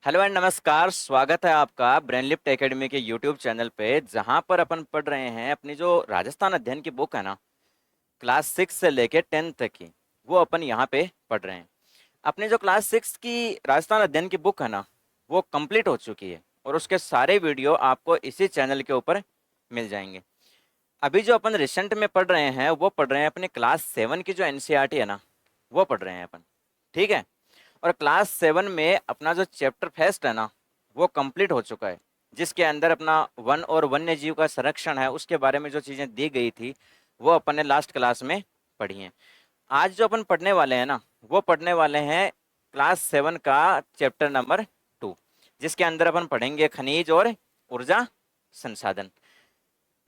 Hello and नमस्कार। स्वागत है आपका ब्रेनलिफ्ट एकेडमी के यूट्यूब चैनल पे, जहां पर अपन पढ़ रहे हैं अपनी जो राजस्थान अध्ययन की बुक है ना, क्लास 6 से लेके 10 तक की, वो अपन यहाँ पे पढ़ रहे हैं। अपनी जो क्लास 6 की राजस्थान अध्ययन की बुक है ना, वो कंप्लीट हो चुकी है और उसके सारे वीडियो आपको इसी चैनल के ऊपर मिल जाएंगे। अभी जो अपन रिसेंट में पढ़ रहे हैं वो पढ़ रहे हैं अपनी क्लास 7 की जो एनसीईआरटी है ना, वो पढ़ रहे हैं अपन। ठीक है। और क्लास 7 में अपना जो चैप्टर फर्स्ट है ना, वो कंप्लीट हो चुका है, जिसके अंदर अपना वन और वन्य जीव का संरक्षण है, उसके बारे में जो चीज़ें दी गई थी वो अपन ने लास्ट क्लास में पढ़ी हैं। आज जो अपन पढ़ने वाले हैं ना, वो पढ़ने वाले हैं क्लास 7 का चैप्टर नंबर 2, जिसके अंदर अपन पढ़ेंगे खनिज और ऊर्जा संसाधन।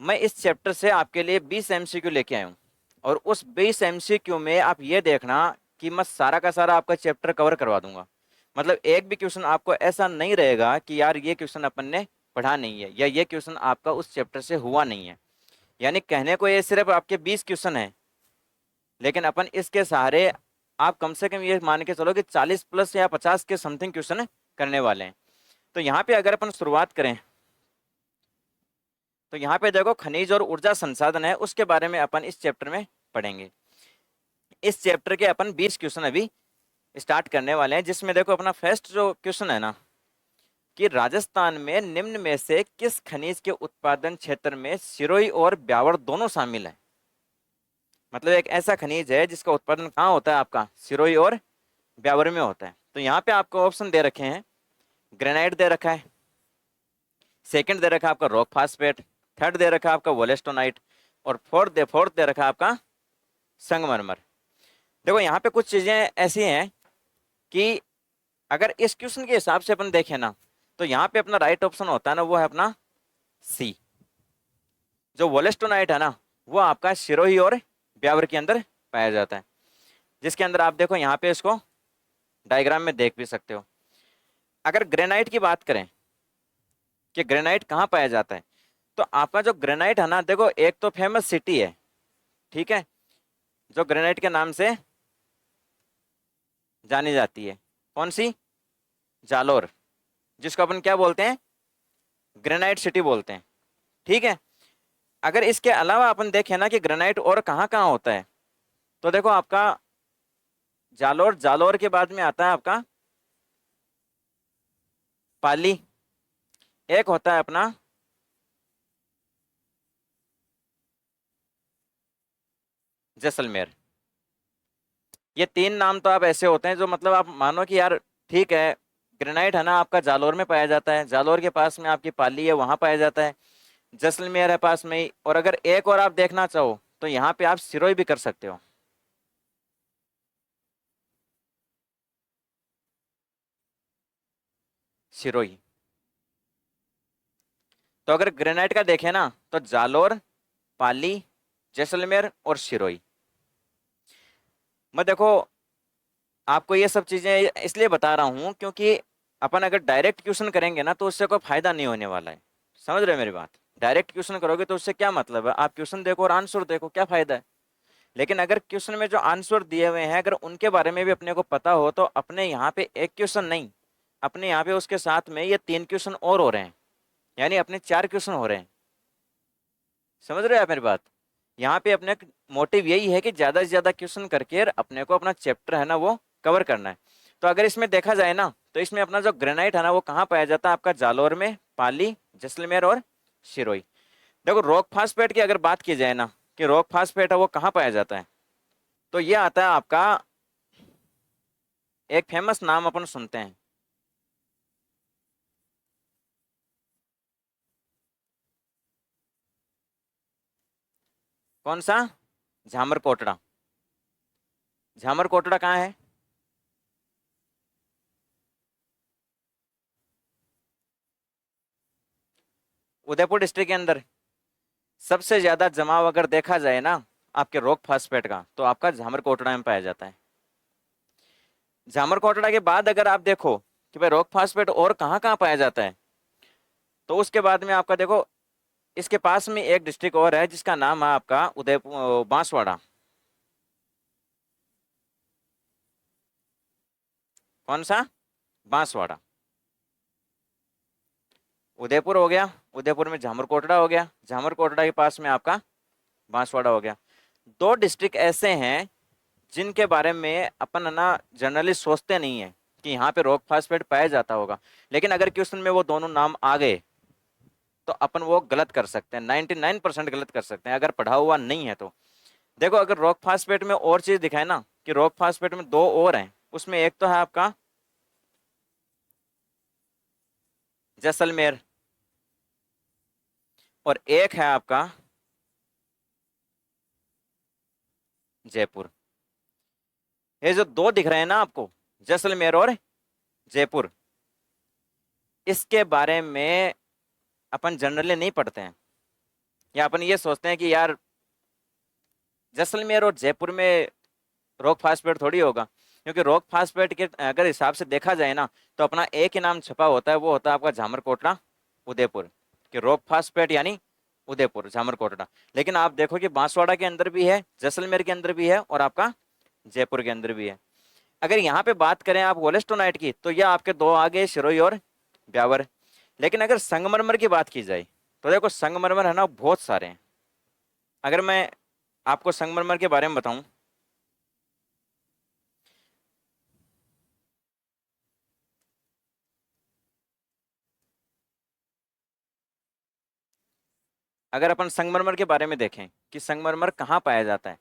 मैं इस चैप्टर से आपके लिए 20 एमसीक्यू लेके आया हूँ, और उस 20 एमसीक्यू में आप ये देखना कि मैं सारा का सारा आपका चैप्टर कवर करवा दूंगा। मतलब एक भी क्वेश्चन आपको ऐसा नहीं रहेगा कि यार ये क्वेश्चन अपन ने पढ़ा नहीं है या ये क्वेश्चन आपका उस चैप्टर से हुआ नहीं है। यानी कहने को ये सिर्फ आपके 20 क्वेश्चन हैं, लेकिन अपन इसके सहारे आप कम से कम ये मान के चलो कि 40 प्लस या 50 के समथिंग क्वेश्चन करने वाले हैं। तो यहाँ पे अगर अपन शुरुआत करें तो यहाँ पे देखो खनिज और ऊर्जा संसाधन है, उसके बारे में अपन इस चैप्टर में पढ़ेंगे। इस चैप्टर के अपन 20 क्वेश्चन अभी स्टार्ट करने वाले हैं, जिसमें देखो अपना फर्स्ट जो क्वेश्चन है ना, कि राजस्थान में निम्न में से किस खनिज के उत्पादन क्षेत्र में सिरोही और ब्यावर दोनों शामिल है। मतलब एक ऐसा खनिज है जिसका उत्पादन कहाँ होता है, आपका सिरोही और ब्यावर में होता है। तो यहाँ पे आपको ऑप्शन दे रखे हैं, ग्रेनाइट दे रखा है, सेकंड दे रखा है आपका रॉक फास्फेट, थर्ड दे रखा है आपका वोलेस्टोनाइट, और फोर्थ दे रखा है आपका संगमरमर। देखो यहाँ पे कुछ चीजें ऐसी हैं कि अगर इस क्वेश्चन के हिसाब से अपन देखें ना, तो यहाँ पे अपना राइट ऑप्शन होता है ना, वो है अपना सी। जो वोलेस्टोनाइट है ना, वो आपका सिरोही और ब्यावर के अंदर पाया जाता है, जिसके अंदर आप देखो यहाँ पे इसको डायग्राम में देख भी सकते हो। अगर ग्रेनाइट की बात करें कि ग्रेनाइट कहाँ पाया जाता है, तो आपका जो ग्रेनाइट है ना, देखो एक तो फेमस सिटी है, ठीक है, जो ग्रेनाइट के नाम से जानी जाती है। कौन सी? जालोर, जिसको अपन क्या बोलते हैं, ग्रेनाइट सिटी बोलते हैं। ठीक है। अगर इसके अलावा अपन देखें ना कि ग्रेनाइट और कहाँ कहाँ होता है, तो देखो आपका जालोर, जालोर के बाद में आता है आपका पाली, एक होता है अपना जैसलमेर। ये तीन नाम तो आप ऐसे होते हैं जो मतलब आप मानो कि यार ठीक है, ग्रेनाइट है ना आपका जालोर में पाया जाता है, जालोर के पास में आपकी पाली है, वहां पाया जाता है, जैसलमेर है पास में ही। और अगर एक और आप देखना चाहो तो यहाँ पे आप सिरोही भी कर सकते हो। सिरोही। तो अगर ग्रेनाइट का देखें ना, तो जालोर, पाली, जैसलमेर और सिरोही। मैं देखो आपको ये सब चीजें इसलिए बता रहा हूं क्योंकि अपन अगर डायरेक्ट क्वेश्चन करेंगे ना, तो उससे कोई फायदा नहीं होने वाला है। समझ रहे हो मेरी बात? डायरेक्ट क्वेश्चन करोगे तो उससे क्या मतलब है, आप क्वेश्चन देखो और आंसर देखो, क्या फायदा है। लेकिन अगर क्वेश्चन में जो आंसर दिए हुए हैं, अगर उनके बारे में भी अपने को पता हो, तो अपने यहाँ पे एक क्वेश्चन नहीं, अपने यहाँ पे उसके साथ में ये 3 क्वेश्चन और हो रहे हैं, यानी अपने 4 क्वेश्चन हो रहे हैं। समझ रहे हो आप मेरी बात? यहाँ पे अपने मोटिव यही है कि ज्यादा से ज्यादा क्वेश्चन करके अपने को अपना चैप्टर है ना वो कवर करना है। तो अगर इसमें देखा जाए ना, तो इसमें अपना जो ग्रेनाइट है ना, वो कहाँ पाया जाता है, आपका जालोर में, पाली, जैसलमेर और सिरोही। देखो रॉक फास्फेट की अगर बात की जाए ना, कि रॉक फास्फेट है वो कहाँ पाया जाता है, तो ये आता है आपका, एक फेमस नाम अपन सुनते हैं, कौन सा? झामर कोटड़ा। झामर कोटड़ा कहाँ है? उदयपुर डिस्ट्रिक्ट के अंदर। सबसे ज्यादा जमाव अगर देखा जाए ना आपके रॉक फास्फेट का, तो आपका झामर कोटड़ा में पाया जाता है। झामर कोटड़ा के बाद अगर आप देखो कि भाई रॉक फास्फेट और कहाँ कहाँ पाया जाता है, तो उसके बाद में आपका देखो इसके पास में एक डिस्ट्रिक्ट और है जिसका नाम है आपका उदयपुर, बांसवाड़ा। कौन सा? बांसवाड़ा। उदयपुर हो गया, उदयपुर में झामुर कोटड़ा हो गया, झामुर कोटड़ा के पास में आपका बांसवाड़ा हो गया। दो डिस्ट्रिक्ट ऐसे हैं जिनके बारे में अपन है ना जनरली सोचते नहीं है कि यहाँ पे रॉक फास्फेट पाया जाता होगा, लेकिन अगर क्वेश्चन में वो दोनों नाम आ गए तो अपन वो गलत कर सकते हैं, 99% गलत कर सकते हैं अगर पढ़ा हुआ नहीं है तो। देखो अगर रॉक फास्फेट में और चीज दिखाए ना कि रॉक फास्फेट में दो और हैं, उसमें एक तो है आपका जैसलमेर और एक है आपका जयपुर। ये जो दो दिख रहे हैं ना आपको, जैसलमेर और जयपुर, इसके बारे में अपन जनरली नहीं पढ़ते हैं, या अपन ये सोचते हैं कि यार जैसलमेर और जयपुर में रॉक फास्फेट थोड़ी होगा, क्योंकि रॉक फास्फेट के अगर हिसाब से देखा जाए ना तो अपना एक ही नाम छपा होता है, वो होता है आपका झामर कोटड़ा उदयपुर, कि रॉक फास्फेट यानी उदयपुर झामर कोटड़ा। लेकिन आप देखो कि बांसवाड़ा के अंदर भी है, जैसलमेर के अंदर भी है और आपका जयपुर के अंदर भी है। अगर यहाँ पे बात करें आप वोलेस्टोनाइट की तो यह आपके दो आ गए, सिरोही और ब्यावर। लेकिन अगर संगमरमर की बात की जाए तो देखो संगमरमर है ना बहुत सारे हैं। अगर मैं आपको संगमरमर के बारे में बताऊं, अगर अपन संगमरमर के बारे में देखें कि संगमरमर कहाँ पाया जाता है,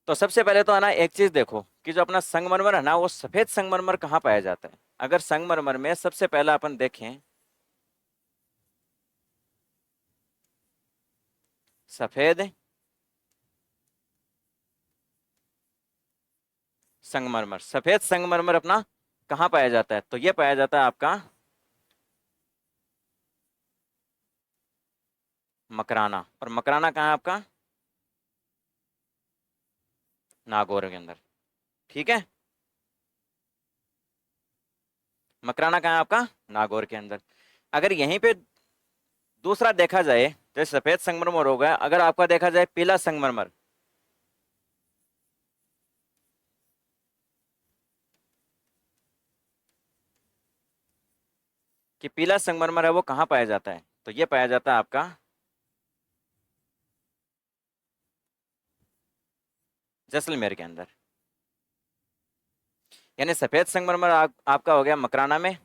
तो सबसे पहले तो है ना एक चीज देखो कि जो अपना संगमरमर है ना वो सफेद संगमरमर कहाँ पाया जाता है। अगर संगमरमर में सबसे पहला अपन देखें सफेद संगमरमर, सफेद संगमरमर अपना कहाँ पाया जाता है, तो ये पाया जाता है आपका मकराना। और मकराना कहाँ है आपका, नागौर के अंदर। ठीक है, मकराना कहाँ है आपका, नागौर के अंदर। अगर यहीं पे दूसरा देखा जाए, जैसे सफेद संगमरमर हो गया, अगर आपका देखा जाए पीला संगमरमर, कि पीला संगमरमर है वो कहाँ पाया जाता है, तो ये पाया जाता है आपका जैसलमेर के अंदर। यानी सफेद संगमरमर आपका हो गया मकराना में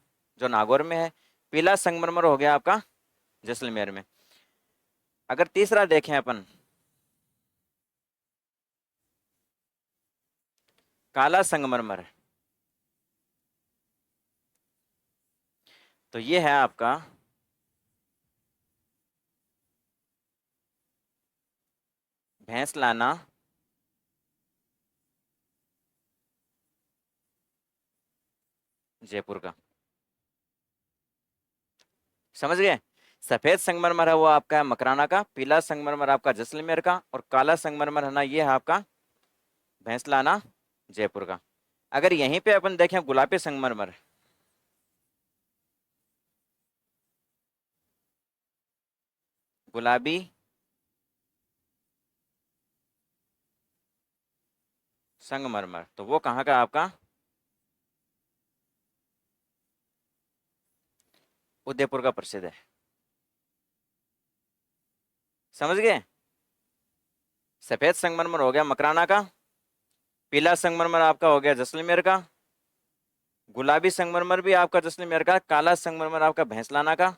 जो नागौर में है, पीला संगमरमर हो गया आपका जैसलमेर में। अगर तीसरा देखें अपन काला संगमरमर, तो ये है आपका भैंसलाना जयपुर का। समझ गए, सफेद संगमरमर है वो आपका है मकराना का, पीला संगमरमर आपका जैसलमेर का, और काला संगमरमर है ना ये है आपका भैंसलाना जयपुर का। अगर यहीं पे अपन देखें गुलाबी संगमरमर, गुलाबी संगमरमर, तो वो कहाँ का आपका उदयपुर का प्रसिद्ध है। समझ गए, सफेद संगमरमर हो गया मकराना का, पीला संगमरमर आपका हो गया जैसलमेर का, गुलाबी संगमरमर भी आपका जैसलमेर का, काला संगमरमर आपका भैंसलाना का,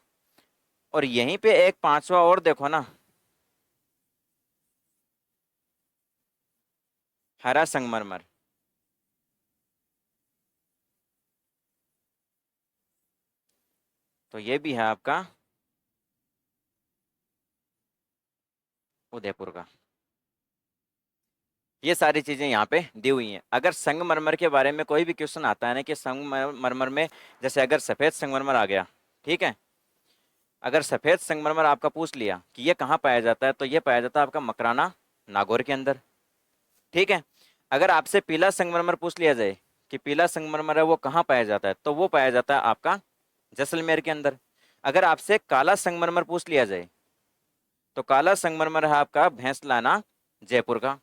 और यहीं पे एक पांचवा और देखो ना, हरा संगमरमर, तो ये भी है आपका उदयपुर का। ये सारी चीजें यहाँ पे दी हुई हैं। अगर संगमरमर के बारे में कोई भी क्वेश्चन आता है ना कि संगमरमर में, जैसे अगर सफेद संगमरमर आ गया, ठीक है, अगर सफेद संगमरमर आपका पूछ लिया कि ये कहाँ पाया जाता है, तो ये पाया जाता है आपका मकराना नागौर के अंदर। ठीक है, अगर आपसे पीला संगमरमर पूछ लिया जाए कि पीला संगमरमर है वो कहाँ पाया जाता है, तो वो पाया जाता है आपका जैसलमेर के अंदर। अगर आपसे काला संगमरमर पूछ लिया जाए तो काला संगमरमर है आपका भैंसलाना जयपुर का।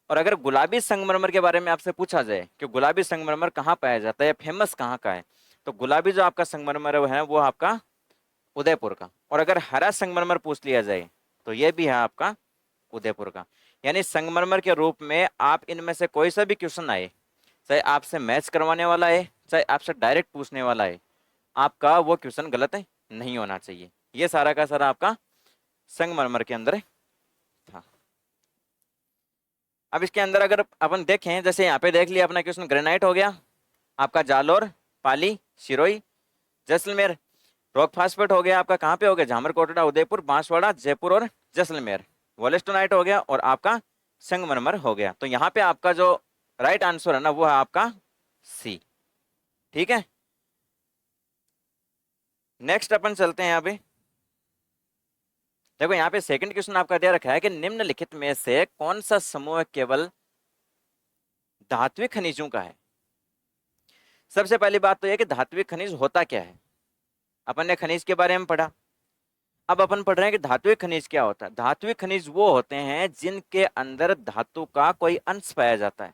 और अगर गुलाबी संगमरमर के बारे में आपसे पूछा जाए कि गुलाबी संगमरमर कहाँ पाया जाता है या फेमस कहाँ का है, तो गुलाबी जो आपका संगमरमर है वो आपका उदयपुर का। और अगर हरा संगमरमर पूछ लिया जाए तो ये भी है आपका उदयपुर का। यानी संगमरमर के रूप में आप इनमें से कोई सा भी क्वेश्चन आए, चाहे आपसे मैच करवाने वाला है चाहे आपसे डायरेक्ट पूछने वाला है, आपका वो क्वेश्चन गलत है नहीं होना चाहिए। ये सारा का सारा आपका संगमरमर के अंदर था। अब इसके अंदर अगर अपन देखें, जैसे यहाँ पे देख लिया अपना क्वेश्चन, ग्रेनाइट हो गया आपका, जालोर, पाली, सिरोही, जैसलमेर। रॉक फास्फेट हो गया आपका, कहाँ पे हो गया, झामर कोटड़ा, उदयपुर, बांसवाड़ा, जयपुर और जैसलमेर। वोलेस्टोनाइट हो गया और आपका संगमरमर हो गया। तो यहाँ पे आपका जो राइट आंसर है ना वो है आपका सी। ठीक है, नेक्स्ट अपन चलते हैं। यहाँ पे देखो, यहाँ पे सेकंड क्वेश्चन आपका दे रखा है कि निम्नलिखित में से कौन सा समूह केवल धात्विक खनिजों का है। सबसे पहली बात तो यह कि धात्विक खनिज होता क्या है, अपन ने खनिज के बारे में पढ़ा। अब अपन पढ़ रहे हैं कि धात्विक खनिज क्या होता है। धात्विक खनिज वो होते हैं जिनके अंदर धातु का कोई अंश पाया जाता है,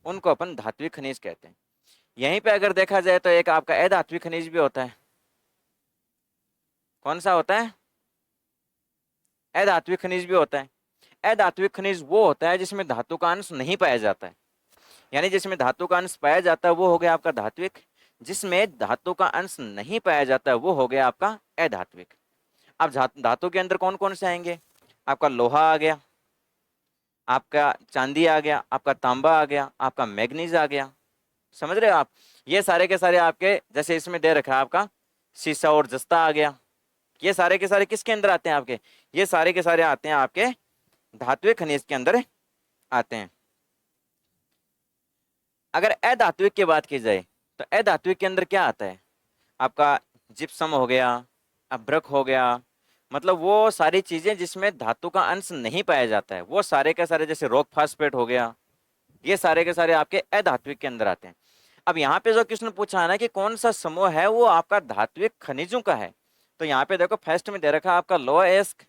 उनको अपन धात्विक खनिज कहते हैं। यहीं पे अगर देखा जाए तो एक आपका अधात्विक खनिज भी होता है। कौन सा होता है, अधात्विक खनिज भी होता है। अधात्विक खनिज वो होता है जिसमें धातु का अंश नहीं पाया जाता है, यानी जिसमें धातु का अंश पाया जाता है वो हो गया आपका धात्विक, जिसमें धातु का अंश नहीं पाया जाता है वो हो गया आपका अधात्विक। अब धातु के अंदर कौन कौन से आएंगे, आपका लोहा आ गया, आपका चांदी आ गया, आपका तांबा आ गया, आपका मैग्नीज आ गया। समझ रहे हो आप, ये सारे के सारे आपके, जैसे इसमें दे रखा है आपका सीसा और जस्ता आ गया, ये सारे के सारे किसके अंदर आते हैं आपके, ये सारे के सारे आते हैं आपके धात्विक खनिज के अंदर आते हैं। अगर अधात्विक की बात की जाए तो अधात्विक के अंदर क्या आता है, आपका जिप्सम हो गया, अभ्रक हो गया, मतलब वो सारी चीजें जिसमें धातु का अंश नहीं पाया जाता है, वो सारे के सारे, जैसे रॉक फास्फेट हो गया, ये सारे के सारे आपके अधात्विक के अंदर आते हैं। अब यहाँ पे जो क्वेश्चन पूछा है ना कि कौन सा समूह है वो आपका धात्विक खनिजों का है, तो यहाँ पे देखो फर्स्ट में दे रखा है आपका लोहा एस्क,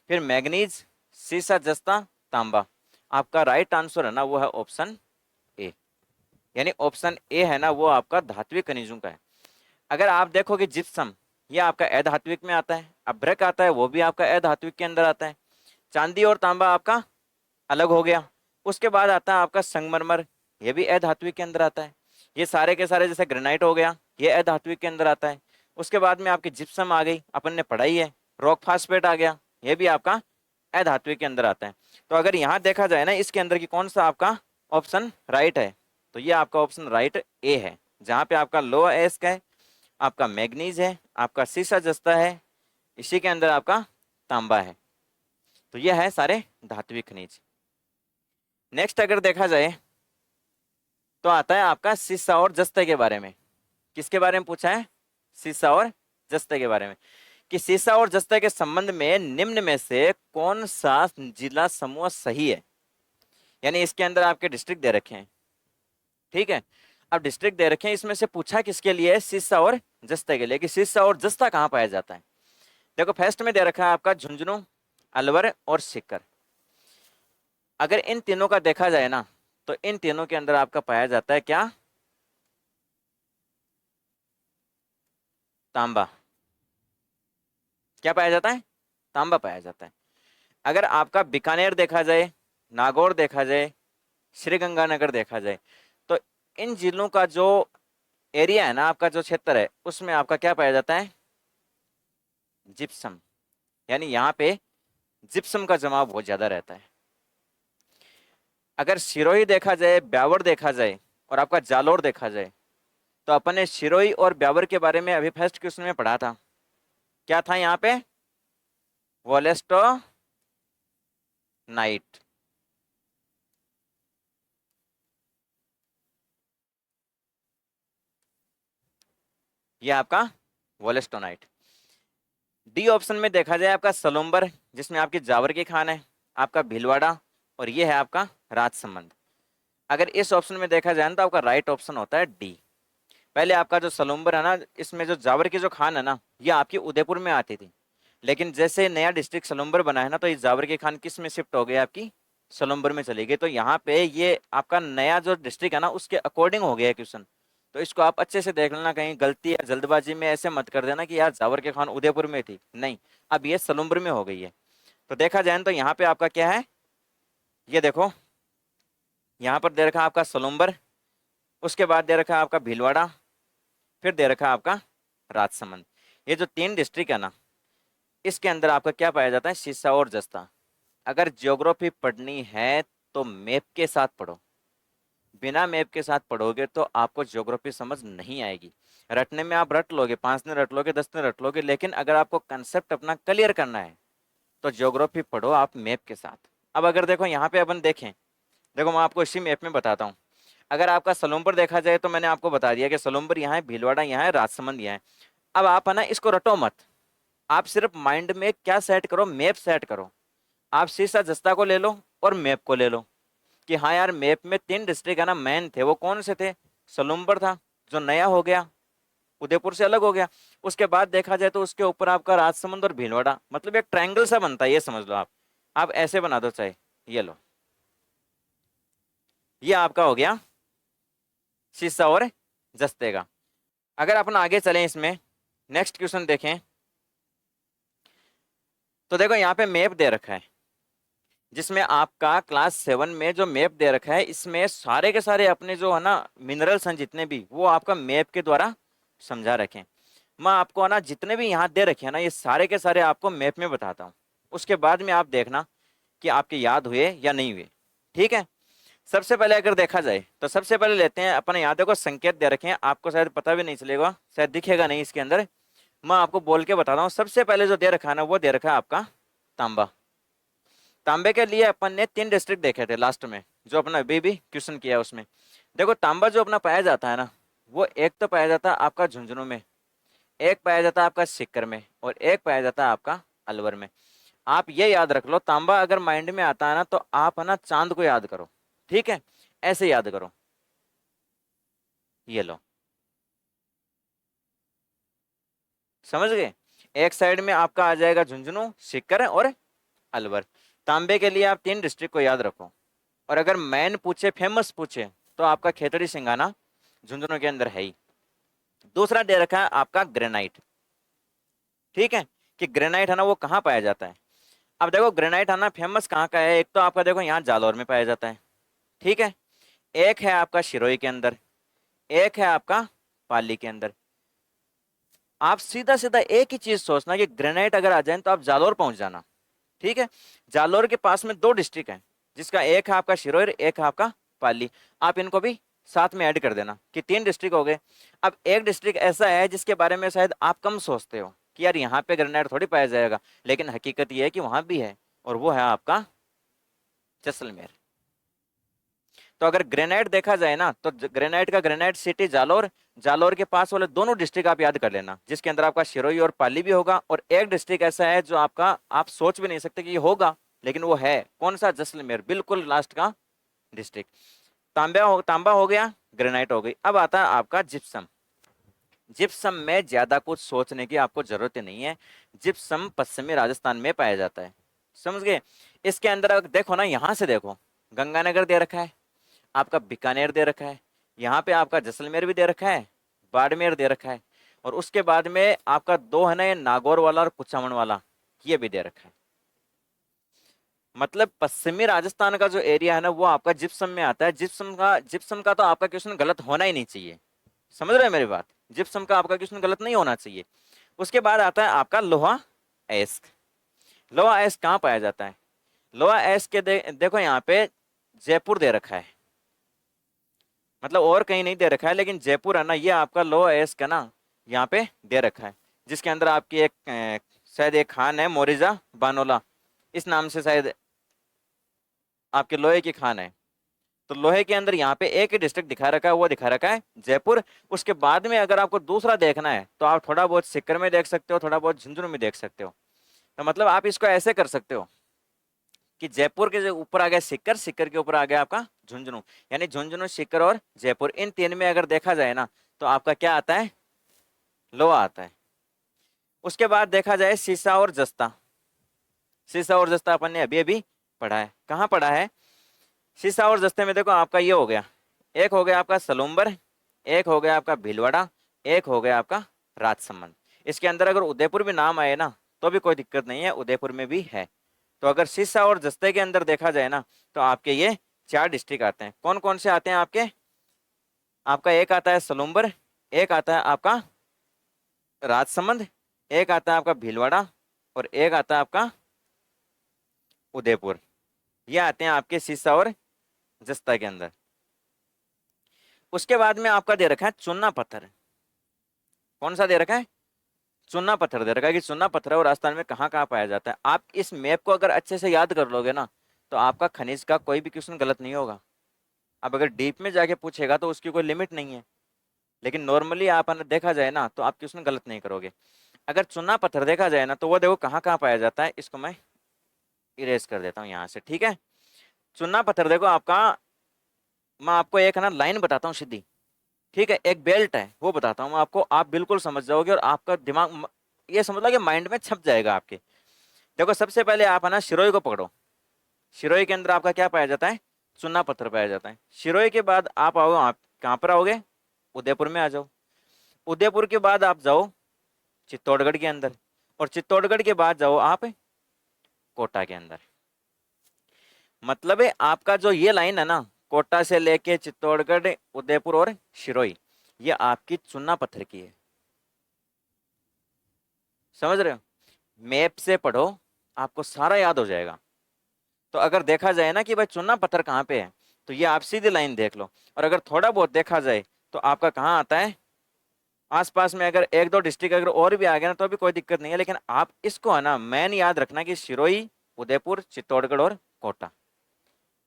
फिर मैग्नीज, सीसा, जस्ता, तांबा। आपका राइट आंसर है ना वो है ऑप्शन ए, यानी ऑप्शन ए है ना वो आपका धात्विक खनिजों का है। अगर आप देखोगे जिप्सम, ये आपका अधात्विक में आता है, अभ्रक आता है वो भी आपका अधात्विक के अंदर आता है, चांदी और तांबा आपका अलग हो गया। उसके बाद आता है आपका संगमरमर, ये भी अधात्विक के अंदर आता है। ये सारे के सारे, जैसे ग्रेनाइट हो गया, ये अधात्विक के अंदर आता है। उसके बाद में आपकी जिप्सम आ गई, अपन ने पढ़ाई है। रॉक फास्फेट आ गया, ये भी आपका अधात्विक के अंदर आता है। तो अगर यहाँ देखा जाए ना इसके अंदर की कौन सा आपका ऑप्शन राइट है, तो ये आपका ऑप्शन राइट ए है, जहाँ पे आपका लोहा एस्क है, आपका मैग्नीज है, आपका सीसा जस्ता है, इसी के अंदर आपका तांबा है। तो ये है सारे धात्विक खनिज। नेक्स्ट अगर देखा जाए तो आता है आपका सीसा और जस्ते के बारे में। किसके बारे में पूछा है, सीसा और जस्ते के बारे में, कि सीसा और जस्ते के संबंध में निम्न में से कौन सा जिला समूह सही है। यानी इसके अंदर आपके डिस्ट्रिक्ट दे रखे हैं, ठीक है। अब डिस्ट्रिक्ट दे रखे हैं, इसमें से पूछा किसके लिए, सीसा और जस्ते के लिए, कि सीसा और जस्ता कहाँ पाया जाता है। देखो फर्स्ट में दे रखा है आपका झुंझुनू, अलवर और सीकर। अगर इन तीनों का देखा जाए ना तो इन तीनों के अंदर आपका पाया जाता है क्या, तांबा। क्या पाया जाता है, तांबा पाया जाता है। अगर आपका बीकानेर देखा जाए, नागौर देखा जाए, श्रीगंगानगर देखा जाए, तो इन जिलों का जो एरिया है ना, आपका जो क्षेत्र है, उसमें आपका क्या पाया जाता है, जिप्सम। यानी यहाँ पे जिप्सम का जमाव बहुत ज्यादा रहता है। अगर सिरोही देखा जाए, ब्यावर देखा जाए और आपका जालोर देखा जाए, तो अपन ने सिरोही और ब्यावर के बारे में अभी फर्स्ट क्वेश्चन में पढ़ा था। क्या था यहाँ पे, वोलेस्टोनाइट। ये आपका वोलेस्टोनाइट। डी ऑप्शन में देखा जाए आपका सलूम्बर, जिसमें आपकी जावर की खान है, आपका भीलवाड़ा, और ये है आपका राजसमंद। अगर इस ऑप्शन में देखा जाए तो आपका राइट ऑप्शन होता है डी। पहले आपका जो सलूम्बर है ना, इसमें जो जावर की जो खान है ना, ये आपकी उदयपुर में आती थी, लेकिन जैसे नया डिस्ट्रिक्ट सलूम्बर बना है ना, तो ये जावर की खान किस में शिफ्ट हो गई, आपकी सलूम्बर में चली गई। तो यहाँ पे ये आपका नया जो डिस्ट्रिक्ट है ना उसके अकॉर्डिंग हो गया है क्वेश्चन। तो इसको आप अच्छे से देख लेना, कहीं गलती या जल्दबाजी में ऐसे मत कर देना कि यार जावर के खान उदयपुर में थी, नहीं, अब ये सलुम्बर में हो गई है। तो देखा जाए तो यहाँ पे आपका क्या है, ये देखो यहाँ पर दे रखा है आपका सलुम्बर, उसके बाद दे रखा है आपका भीलवाड़ा, फिर दे रखा है आपका राजसमंद। ये जो 3 डिस्ट्रिक्ट है ना, इसके अंदर आपका क्या पाया जाता है, सिरसा और जस्ता। अगर ज्योग्राफी पढ़नी है तो मैप के साथ पढ़ो, बिना मैप के साथ पढ़ोगे तो आपको ज्योग्राफी समझ नहीं आएगी। रटने में आप रट लोगे, 5 दिन रट लोगे, 10 दिन रट लोगे, लेकिन अगर आपको कंसेप्ट अपना क्लियर करना है तो ज्योग्राफी पढ़ो आप मैप के साथ। अब अगर देखो यहाँ पे अपन देखें, देखो मैं आपको इसी मैप में बताता हूँ। अगर आपका सलूम्बर देखा जाए तो मैंने आपको बता दिया कि सलूम्बर यहाँ है, भीलवाड़ा यहाँ है, राजसमंद यहाँ है। अब आप है ना इसको रटो मत, आप सिर्फ माइंड में क्या सेट करो, मैप सेट करो। आप सिरसा जस्ता को ले लो और मैप को ले लो कि हाँ यार मैप में 3 डिस्ट्रिक्ट है ना मेन थे, वो कौन से थे, सलूम्बर था जो नया हो गया, उदयपुर से अलग हो गया। उसके बाद देखा जाए तो उसके ऊपर आपका राजसमंद और भीलवाड़ा, मतलब एक ट्रायंगल सा बनता है, ये समझ लो आप ऐसे बना दो चाहे, ये लो, ये आपका हो गया सिरसा और जस्ते का। अगर अपन आगे चलें इसमें, नेक्स्ट क्वेश्चन देखें, तो देखो यहाँ पे मैप दे रखा है, जिसमें आपका क्लास 7 में जो मैप दे रखा है, इसमें सारे के सारे अपने जो है ना मिनरल्स हैं जितने भी, वो आपका मैप के द्वारा समझा रखें। मैं आपको है ना जितने भी यहाँ दे रखे हैं ना, ये सारे के सारे आपको मैप में बताता हूँ, उसके बाद में आप देखना कि आपके याद हुए या नहीं हुए, ठीक है। सबसे पहले अगर देखा जाए तो सबसे पहले लेते हैं अपने, यहाँ देखो संकेत दे रखे हैं, आपको शायद पता भी नहीं चलेगा, शायद दिखेगा नहीं इसके अंदर, मैं आपको बोल के बताता हूँ। सबसे पहले जो दे रखा है ना, वो दे रखा है आपका तांबा। तांबे के लिए अपन ने 3 डिस्ट्रिक्ट देखे थे लास्ट में, जो अपना अभी भी क्वेश्चन किया उसमें। देखो तांबा जो अपना पाया जाता है ना, वो एक तो पाया जाता है आपका झुंझुनू में, एक पाया जाता है आपका सीकर में, और एक पाया जाता है आपका अलवर में। आप ये याद रख लो, तांबा अगर माइंड में आता है ना तो आप है ना चांद को याद करो, ठीक है, ऐसे याद करो, ये लो, समझ गए। एक साइड में आपका आ जाएगा झुंझुनू, सीकर और अलवर। तांबे के लिए आप 3 डिस्ट्रिक्ट को याद रखो। और अगर मैन पूछे, फेमस पूछे, तो आपका खेतड़ी सिंगाना झुंझुनू के अंदर है ही। दूसरा दे रखा है आपका ग्रेनाइट, ठीक है, कि ग्रेनाइट है ना वो कहाँ पाया जाता है। अब देखो ग्रेनाइट है ना फेमस कहाँ का है, एक तो आपका देखो यहाँ जालौर में पाया जाता है, ठीक है, एक है आपका सिरोही के अंदर, एक है आपका पाली के अंदर। आप सीधा सीधा एक ही चीज सोचना कि ग्रेनाइट अगर आ जाए तो आप जालौर पहुंच जाना, ठीक है। जालौर के पास में 2 डिस्ट्रिक्ट हैं, जिसका एक है आपका सिरोही, एक है आपका पाली। आप इनको भी साथ में ऐड कर देना कि 3 डिस्ट्रिक्ट हो गए। अब एक डिस्ट्रिक्ट ऐसा है जिसके बारे में शायद आप कम सोचते हो कि यार यहाँ पे ग्रेनाइट थोड़ी पाया जाएगा, लेकिन हकीकत यह है कि वहां भी है, और वो है आपका जैसलमेर। तो अगर ग्रेनाइट देखा जाए ना, तो ग्रेनाइट का ग्रेनाइट सिटी जालौर, जालौर के पास वाले दोनों डिस्ट्रिक्ट आप याद कर लेना, जिसके अंदर आपका सिरोही और पाली भी होगा। और एक डिस्ट्रिक्ट ऐसा है जो आपका आप सोच भी नहीं सकते कि ये होगा, लेकिन वो है, कौन सा, जैसलमेर, बिल्कुल लास्ट का डिस्ट्रिक्ट। तांबा हो गया, ग्रेनाइट हो गई। अब आता है आपका जिप्सम। जिप्सम में ज्यादा कुछ सोचने की आपको जरूरत नहीं है, जिप्सम पश्चिमी राजस्थान में पाया जाता है, समझ गए। इसके अंदर अगर देखो ना, यहां से देखो, गंगानगर दे रखा है, आपका बीकानेर दे रखा है, यहाँ पे आपका जैसलमेर भी दे रखा है, बाड़मेर दे रखा है, और उसके बाद में आपका 2 है ना, ये नागौर वाला और कुचामन वाला, ये भी दे रखा है। मतलब पश्चिमी राजस्थान का जो एरिया है ना, वो आपका जिप्सम में आता है। जिप्सम का तो आपका क्वेश्चन गलत होना ही नहीं चाहिए, समझ रहे हैं मेरी बात, जिप्सम का आपका क्वेश्चन गलत नहीं होना चाहिए। उसके बाद आता है आपका लोहा एस्क। लोहा एस्क कहाँ पाया जाता है, लोहा एस्क के देखो यहाँ पे जयपुर दे रखा है, मतलब और कहीं नहीं दे रखा है, लेकिन जयपुर है ना, ये आपका लोहा एस्क है ना, यहाँ पे दे रखा है, जिसके अंदर आपकी एक शायद एक खान है, मोरिजा बानोला, इस नाम से शायद आपके लोहे की खान है। तो लोहे के अंदर यहाँ पे एक ही डिस्ट्रिक्ट दिखा रखा है, वो दिखा रखा है जयपुर। उसके बाद में अगर आपको दूसरा देखना है तो आप थोड़ा बहुत सीकर में देख सकते हो, थोड़ा बहुत झुंझुनू में देख सकते हो। तो मतलब आप इसको ऐसे कर सकते हो कि जयपुर के जो ऊपर आ गया सीकर, सीकर के ऊपर आ गया आपका झुंझुनू, यानी झुंझुनू, सीकर और जयपुर, इन 3 में अगर देखा जाए ना, तो आपका क्या आता है, लोहा आता है। उसके बाद देखा जाए सीसा और जस्ता। सीसा और जस्ता अपन ने अभी अभी पढ़ा है, कहाँ पढ़ा है, सीसा और जस्ते में देखो आपका ये हो गया, एक हो गया आपका सलूम्बर, एक हो गया आपका भीलवाड़ा, एक हो गया आपका राजसमंद। इसके अंदर अगर उदयपुर भी नाम आए ना तो भी कोई दिक्कत नहीं है, उदयपुर में भी है। तो अगर सिरसा और जस्ते के अंदर देखा जाए ना तो आपके ये 4 डिस्ट्रिक्ट आते हैं। कौन कौन से आते हैं आपके? आपका एक आता है सलूम्बर, एक आता है आपका राजसमंद, एक आता है आपका भीलवाड़ा, और एक आता है आपका उदयपुर। ये आते हैं आपके सिरसा और जस्ता के अंदर। उसके बाद में आपका दे रखा है चुन्ना पत्थर। कौन सा दे रखा है? चुन्ना पत्थर दे रखा है कि चुन्ना पत्थर है और राजस्थान में कहाँ कहाँ पाया जाता है। आप इस मैप को अगर अच्छे से याद कर लोगे ना तो आपका खनिज का कोई भी क्वेश्चन गलत नहीं होगा। अब अगर डीप में जाके पूछेगा तो उसकी कोई लिमिट नहीं है, लेकिन नॉर्मली आप देखा जाए ना तो आप क्वेश्चन गलत नहीं करोगे। अगर चुन्ना पत्थर देखा जाए ना तो वो देखो कहाँ कहाँ पाया जाता है। इसको मैं इरेज कर देता हूँ यहाँ से, ठीक है। चुन्ना पत्थर देखो आपका, मैं आपको एक है ना लाइन बताता हूँ सीधी, ठीक है, एक बेल्ट है वो बताता हूँ मैं आपको, आप बिल्कुल समझ जाओगे और आपका दिमाग ये समझ लो कि माइंड में छप जाएगा आपके। देखो सबसे पहले आप है ना शिरोई को पकड़ो। शिरोई के अंदर आपका क्या पाया जाता है? चुन्ना पत्थर पाया जाता है। शिरोई के बाद आप आओ, आप कहाँ पर आओगे? उदयपुर में आ जाओ। उदयपुर के बाद आप जाओ चित्तौड़गढ़ के अंदर, और चित्तौड़गढ़ के बाद जाओ आप कोटा के अंदर। मतलब है आपका जो ये लाइन है ना, कोटा से लेके चित्तौड़गढ़, उदयपुर और शिरोई, ये आपकी चुन्ना पत्थर की है। समझ रहे हो? मैप से पढ़ो, आपको सारा याद हो जाएगा। तो अगर देखा जाए ना कि भाई चुन्ना पत्थर कहाँ पे है तो ये आप सीधी लाइन देख लो। और अगर थोड़ा बहुत देखा जाए तो आपका कहाँ आता है? आसपास में अगर एक दो डिस्ट्रिक्ट अगर और भी आ गया ना तो भी कोई दिक्कत नहीं है, लेकिन आप इसको है ना मेन याद रखना कि सिरोही, उदयपुर, चित्तौड़गढ़ और कोटा,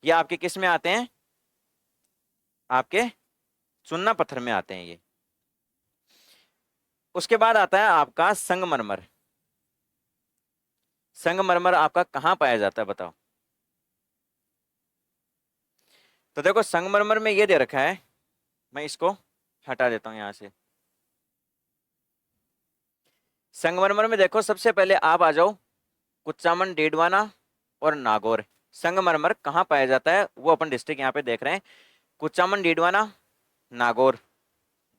ये आपके किस में आते हैं? आपके चुन्ना पत्थर में आते हैं ये। उसके बाद आता है आपका संगमरमर। संगमरमर आपका कहाँ पाया जाता है बताओ? तो देखो संगमरमर में ये दे रखा है, मैं इसको हटा देता हूं यहां से। संगमरमर में देखो सबसे पहले आप आ जाओ कुचामन, डीडवाना और नागौर। संगमरमर कहाँ पाया जाता है वो अपन डिस्ट्रिक्ट यहाँ पे देख रहे हैं। कुचामन, डीडवाना, नागौर,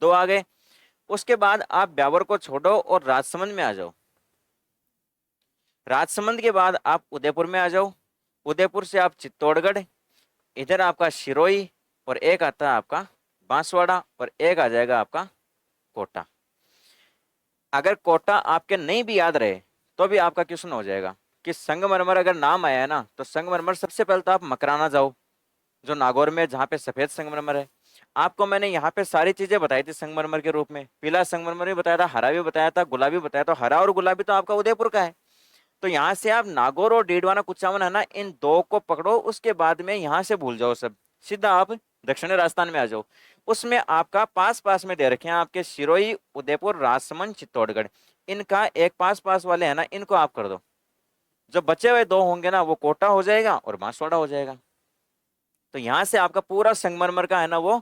दो आ गए। उसके बाद आप ब्यावर को छोड़ो और राजसमंद में आ जाओ। राजसमंद के बाद आप उदयपुर में आ जाओ। उदयपुर से आप चित्तौड़गढ़, इधर आपका सिरोही, और एक आता है आपका बांसवाड़ा, और एक आ जाएगा आपका कोटा। अगर कोटा आपके नहीं भी याद रहे तो भी आपका क्वेश्चन हो जाएगा कि संगमरमर अगर नाम आया है ना तो संगमरमर सबसे पहले तो आप मकराना जाओ जो नागौर में, जहाँ पे सफेद संगमरमर है। आपको मैंने यहाँ पे सारी चीजें बताई थी संगमरमर के रूप में। पीला संगमरमर भी बताया था, हरा भी बताया था, गुलाबी बताया। तो हरा और गुलाबी तो आपका उदयपुर का है। तो यहाँ से आप नागौर और डीडवाना कुचामन है ना, इन दो को पकड़ो। उसके बाद में यहाँ से भूल जाओ सब, सीधा आप दक्षिणी राजस्थान में आ जाओ। उसमें आपका पास पास में दे रखे हैं आपके सिरोही, उदयपुर, राजसमंद, चित्तौड़गढ़। इनका एक पास पास वाले है ना, इनको आप कर दो। जो बचे हुए दो होंगे ना वो कोटा हो जाएगा और बांसवाड़ा हो जाएगा। तो यहाँ से आपका पूरा संगमरमर का है ना वो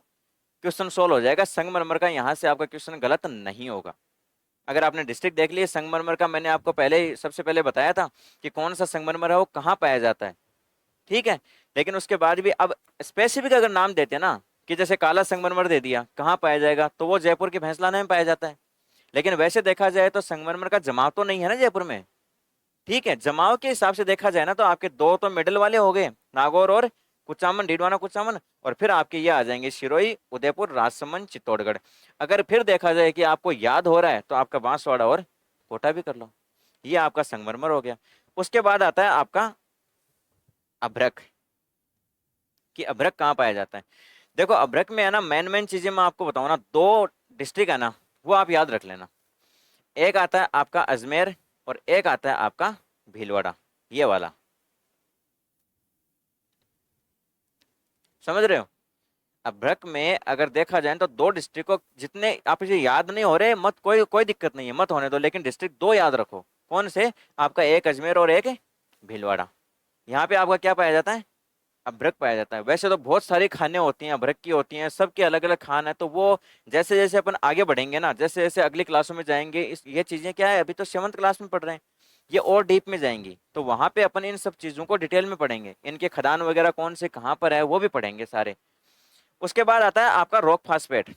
क्वेश्चन सोल्व हो जाएगा। संगमरमर का यहाँ से आपका क्वेश्चन गलत नहीं होगा। अगर आपने डिस्ट्रिक्ट देख लिया संगमरमर का, मैंने आपको पहले ही सबसे पहले बताया था कि कौन सा संगमरमर है वो कहाँ पाया जाता है, ठीक है। लेकिन उसके बाद भी अब स्पेसिफिक अगर नाम देते ना कि जैसे काला संगमरमर दे दिया कहाँ पाया जाएगा तो वो जयपुर के भैंसलाना में पाया जाता है। लेकिन वैसे देखा जाए तो संगमरमर का जमाव तो नहीं है ना जयपुर में, ठीक है। जमाव के हिसाब से देखा जाए ना तो आपके दो तो मिडिल वाले हो गए, नागौर और कुचामन, डीडवाना कुचामन, और फिर आपके ये आ जाएंगे सिरोही, उदयपुर, राजसमंद, चित्तौड़गढ़। अगर फिर देखा जाए कि आपको याद हो रहा है तो आपका बांसवाड़ा और कोटा भी कर लो। ये आपका संगमरमर हो गया। उसके बाद आता है आपका अभ्रक, कि अभ्रक कहाँ पाया जाता है। देखो अभ्रक में है ना मेन मेन चीजें मैं आपको बताऊँ ना, दो डिस्ट्रिक्ट है ना वो आप याद रख लेना। एक आता है आपका अजमेर और एक आता है आपका भीलवाड़ा, ये वाला। समझ रहे हो? अभ्रक में अगर देखा जाए तो दो डिस्ट्रिक्ट को, जितने आप इसे याद नहीं हो रहे मत, कोई कोई दिक्कत नहीं है, मत होने दो, लेकिन डिस्ट्रिक्ट दो याद रखो। कौन से? आपका एक अजमेर और एक भीलवाड़ा। यहाँ पे आपका क्या पाया जाता है? अभ्रक पाया जाता है। वैसे तो बहुत सारी खाने होती हैं, अभ्रक की होती हैं, सबके अलग अलग खान है। तो वो जैसे जैसे अपन आगे बढ़ेंगे ना, जैसे जैसे अगली क्लासों में जाएंगे, ये चीजें क्या है, अभी तो 7th क्लास में पढ़ रहे हैं, ये और डीप में जाएंगी तो वहां पे अपन इन सब चीजों को डिटेल में पढ़ेंगे। इनके खदान वगैरह कौन से कहाँ पर है वो भी पढ़ेंगे सारे। उसके बाद आता है आपका रॉक फास्फेट।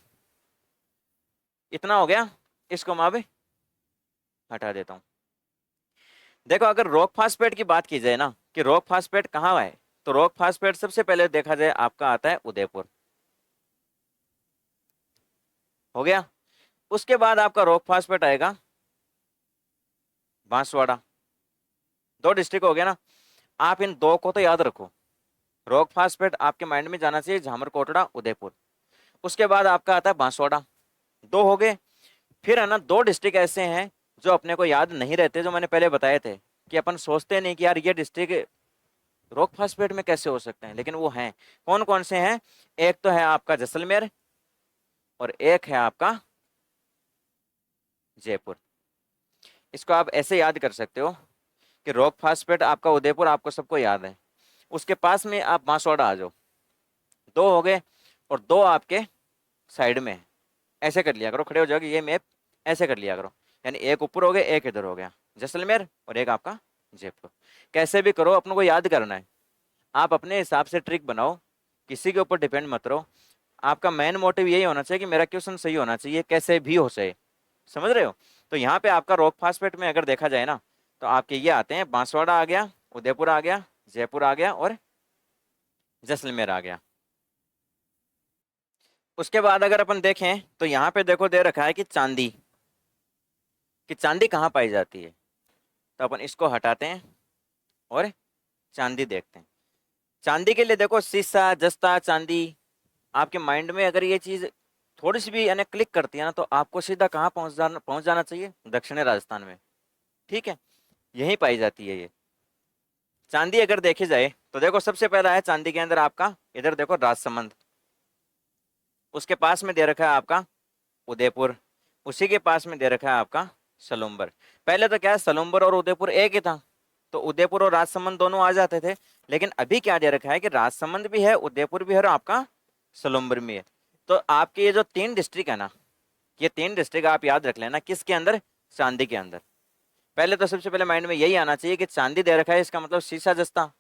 इतना हो गया, इसको मैं अभी हटा देता हूं। देखो अगर रॉक फास्फेट की बात की जाए ना कि रॉक फास्फेट कहाँ है, तो रॉक फास्फेट सबसे पहले देखा जाए आपका आता है उदयपुर। हो गया। उसके बाद आपका रॉक फास्फेट आएगा बांसवाड़ा। दो डिस्ट्रिक्ट हो गया ना। आप इन दो को तो याद रखो, रॉक फास्फेट आपके माइंड में जाना चाहिए झामरकोटड़ा उदयपुर। उसके बाद आपका आता है बांसवाड़ा। दो हो गए। फिर है ना दो डिस्ट्रिक्ट ऐसे हैं जो अपने को याद नहीं रहते, जो मैंने पहले बताए थे कि अपन सोचते नहीं कि यार ये डिस्ट्रिक्ट रॉक फास्फेट में कैसे हो सकते हैं, लेकिन वो हैं। कौन कौन से हैं? एक तो है आपका जैसलमेर और एक है आपका जयपुर। इसको आप ऐसे याद कर सकते हो कि रॉक फास्फेट आपका उदयपुर आपको सबको याद है। उसके पास में आप बांसवाड़ा आ जाओ। दो हो गए और दो आपके साइड में है। ऐसे कर लिया करो, खड़े हो जाओगे ये मैप, ऐसे कर लिया करो। यानी एक ऊपर हो गया एक इधर हो गया, जैसलमेर और एक आपका जयपुर। कैसे भी करो अपने को याद करना है। आप अपने हिसाब से ट्रिक बनाओ, किसी के ऊपर डिपेंड मत रहो। आपका मेन मोटिव यही होना चाहिए कि मेरा क्वेश्चन सही होना चाहिए, कैसे भी हो सके। समझ रहे हो? तो यहाँ पे आपका रॉक फास्फेट में अगर देखा जाए ना, तो आपके ये आते हैं बांसवाड़ा आ गया, उदयपुर आ गया, जयपुर आ गया और जैसलमेर आ गया। उसके बाद अगर अपन देखें तो यहाँ पे देखो दे रखा है कि चांदी, कि चांदी कहाँ पाई जाती है। तो अपन इसको हटाते हैं और चांदी देखते हैं। चांदी के लिए देखो सीसा जस्ता चांदी, आपके माइंड में अगर ये चीज थोड़ी सी भी यानी क्लिक करती है ना, तो आपको सीधा कहाँ पहुंच जाना चाहिए, दक्षिणी राजस्थान में। ठीक है, यहीं पाई जाती है ये चांदी। अगर देखी जाए तो देखो सबसे पहला है चांदी के अंदर आपका, इधर देखो राजसमंद, उसके पास में दे रखा है आपका उदयपुर, उसी के पास में दे रखा है आपका सलूम्बर। पहले तो क्या है, सलूम्बर और उदयपुर एक ही था, तो उदयपुर और राजसमंद दोनों आ जाते थे। लेकिन अभी क्या दे रखा है कि राजसमंद भी है, उदयपुर भी है और आपका सलूम्बर भी है। तो आपके ये जो तीन डिस्ट्रिक्ट है ना, ये तीन डिस्ट्रिक्ट आप याद रख लेना किसके अंदर, चांदी के अंदर। पहले तो सबसे पहले माइंड में यही आना चाहिए कि चांदी दे रखा है, इसका मतलब शीशा जस्ता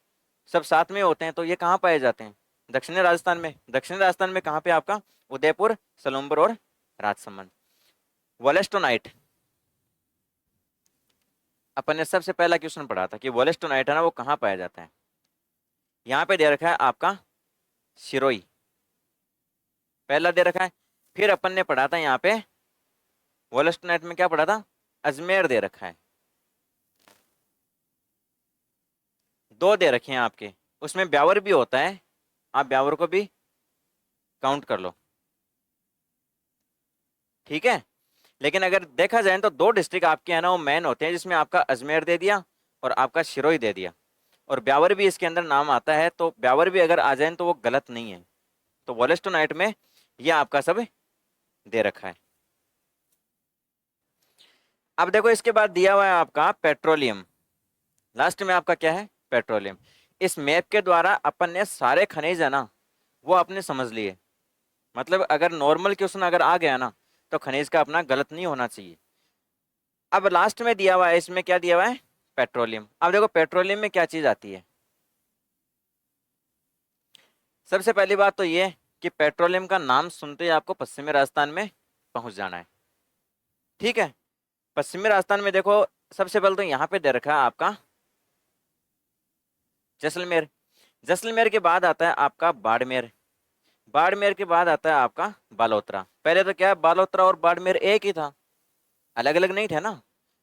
सब साथ में होते हैं। तो ये कहाँ पाए जाते हैं, दक्षिणी राजस्थान में। दक्षिणी राजस्थान में कहाँ पे आपका उदयपुर, सलूम्बर और राजसमंद। वोलेस्टोनाइट, अपन ने सबसे पहला क्वेश्चन पढ़ा था कि वोलेस्टोनाइट है ना वो कहाँ पाया जाता है। यहाँ पे दे रखा है आपका सिरोही, पहला दे रखा है। फिर अपन ने पढ़ा था यहाँ पे वोलेस्टोनाइट में क्या पढ़ा था, अजमेर दे रखा है। दो दे रखे हैं आपके, उसमें ब्यावर भी होता है, आप ब्यावर को भी काउंट कर लो। ठीक है, लेकिन अगर देखा जाए तो दो डिस्ट्रिक्ट आपके हैं ना वो मेन होते हैं, जिसमें आपका अजमेर दे दिया और आपका सिरोही दे दिया, और ब्यावर भी इसके अंदर नाम आता है। तो ब्यावर भी अगर आ जाए तो वो गलत नहीं है। तो वोलेस्टोनाइट में ये आपका सब दे रखा है। अब देखो इसके बाद दिया हुआ है आपका पेट्रोलियम। लास्ट में आपका क्या है, पेट्रोलियम। इस मैप के द्वारा अपन ने सारे खनिज है ना वो आपने समझ लिए। मतलब अगर नॉर्मल क्वेश्चन अगर आ गया ना, तो खनिज का अपना गलत नहीं होना चाहिए। अब लास्ट में दिया हुआ है, इसमें क्या दिया हुआ है, पेट्रोलियम। अब देखो पेट्रोलियम में क्या चीज आती है। सबसे पहली बात तो ये कि पेट्रोलियम का नाम सुनते ही आपको पश्चिमी राजस्थान में पहुंच जाना है। ठीक है, पश्चिमी राजस्थान में देखो सबसे पहले तो यहाँ पे दे रखा है आपका जैसलमेर। जैसलमेर के बाद आता है आपका बाड़मेर। बाड़मेर के बाद आता है आपका बालोतरा। पहले तो क्या है, बालोतरा और बाड़मेर एक ही था, अलग अलग नहीं थे ना।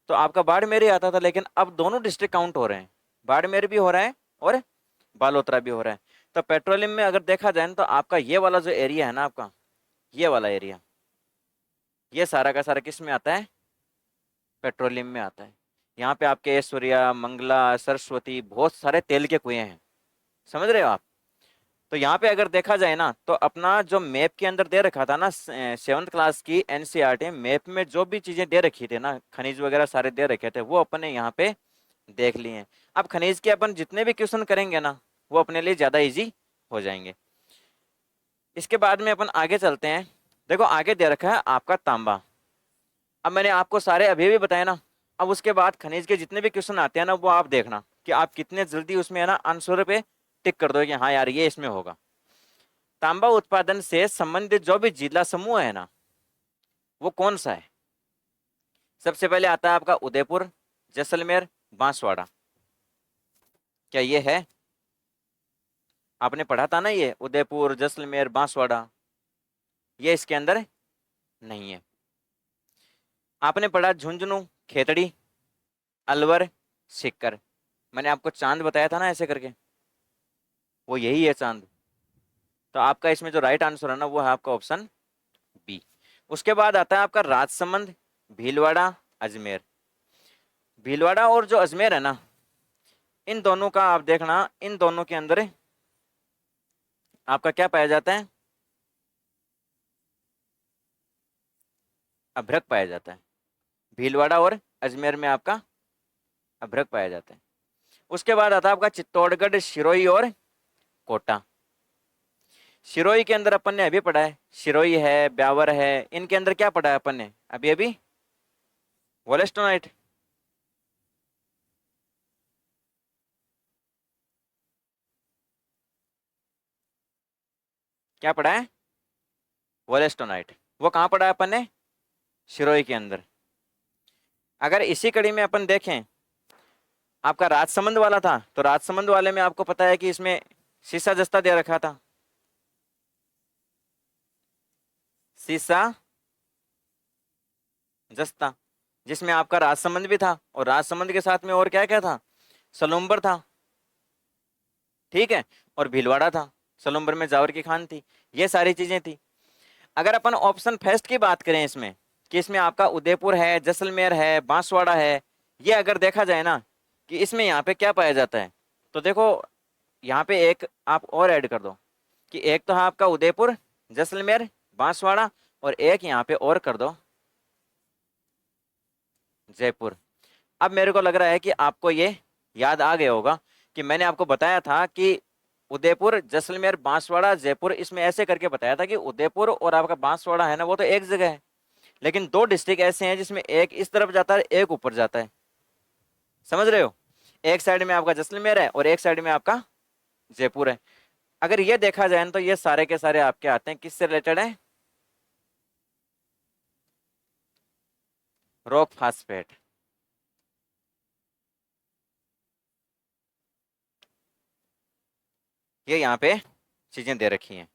तो आपका बाड़मेर ही आता था, लेकिन अब दोनों डिस्ट्रिक्ट काउंट हो रहे हैं, बाड़मेर भी हो रहा है और बालोतरा भी हो रहा है। तो पेट्रोलियम में अगर देखा जाए तो आपका ये वाला जो एरिया है ना, आपका ये वाला एरिया, ये सारा का सारा किस में आता है, पेट्रोलियम में आता है। यहाँ पे आपके ऐश्वर्या, मंगला, सरस्वती, बहुत सारे तेल के कुएं हैं। समझ रहे हो आप? तो यहाँ पे अगर देखा जाए ना, तो अपना जो मैप के अंदर दे रखा था ना, 7th क्लास की एनसीईआरटी मैप में जो भी चीजें दे रखी थी ना, खनिज वगैरह सारे दे रखे थे, वो अपने यहाँ पे देख लिए हैं। अब खनिज के अपन जितने भी क्वेश्चन करेंगे ना, वो अपने लिए ज्यादा इजी हो जाएंगे। इसके बाद में अपन आगे चलते हैं। देखो आगे दे रखा है आपका तांबा। अब मैंने आपको सारे अभी भी बताया ना। अब उसके बाद खनिज के जितने भी क्वेश्चन आते हैं ना, वो आप देखना कि आप कितने जल्दी उसमें है ना आंसर पे टिक कर दो कि हाँ यार ये इसमें होगा। तांबा उत्पादन से संबंधित जो भी जिला समूह है ना, वो कौन सा है? सबसे पहले आता है आपका उदयपुर, जैसलमेर, बांसवाड़ा। क्या ये है? आपने पढ़ा था ना, ये उदयपुर, जैसलमेर, बांसवाड़ा, ये इसके अंदर नहीं है। आपने पढ़ा झुंझुनू, खेतड़ी, अलवर, सीकर। मैंने आपको चांद बताया था ना ऐसे करके, वो यही है चांद। तो आपका इसमें जो राइट आंसर है ना, वो है आपका ऑप्शन बी। उसके बाद आता है आपका राजसमंद, भीलवाड़ा, अजमेर। भीलवाड़ा और जो अजमेर है ना, इन दोनों का आप देखना, इन दोनों के अंदर आपका क्या पाया जाता है? अभ्रक पाया जाता है। भीलवाड़ा और अजमेर में आपका अभ्रक पाया जाता है। उसके बाद आता है आपका चित्तौड़गढ़, सिरोही और कोटा। सिरोही के अंदर अपन ने अभी पढ़ा है, सिरोही है, ब्यावर है, इनके अंदर क्या पढ़ा है अपन ने अभी अभी? वोलेस्टोनाइट। क्या पढ़ा है? वोलेस्टोनाइट। वो कहाँ पढ़ा है अपन ने? सिरोही के अंदर। अगर इसी कड़ी में अपन देखें, आपका राजसमंद वाला था, तो राजसमंद वाले में आपको पता है कि इसमें सीसा जस्ता दे रखा था। सीसा जस्ता, जिसमें आपका राजसमंद भी था, और राजसमंद के साथ में और क्या क्या था? सलूम्बर था। ठीक है। और भीलवाड़ा था, सलूम्बर में जावर की खान थी। ये सारी चीजें थी। अगर अपन ऑप्शन फर्स्ट की बात करें इसमें, कि इसमें आपका उदयपुर है, जैसलमेर है, बांसवाड़ा है, ये अगर देखा जाए ना कि इसमें यहाँ पे क्या पाया जाता है, तो देखो यहाँ पे एक आप और ऐड कर दो, कि एक तो है आपका उदयपुर, जैसलमेर, बांसवाड़ा, और एक यहाँ पे और कर दो, जयपुर। अब मेरे को लग रहा है कि आपको ये याद आ गया होगा कि मैंने आपको बताया था कि उदयपुर, जैसलमेर, बांसवाड़ा, जयपुर, इसमें ऐसे करके बताया था कि उदयपुर और आपका बांसवाड़ा है ना, वो तो एक जगह है, लेकिन दो डिस्ट्रिक्ट ऐसे हैं जिसमें एक इस तरफ जाता है, एक ऊपर जाता है। समझ रहे हो? एक साइड में आपका जैसलमेर है और एक साइड में आपका जयपुर है। अगर ये देखा जाए तो ये सारे के सारे आपके आते हैं, किससे रिलेटेड है? Rock phosphate. ये यहाँ पे चीजें दे रखी हैं।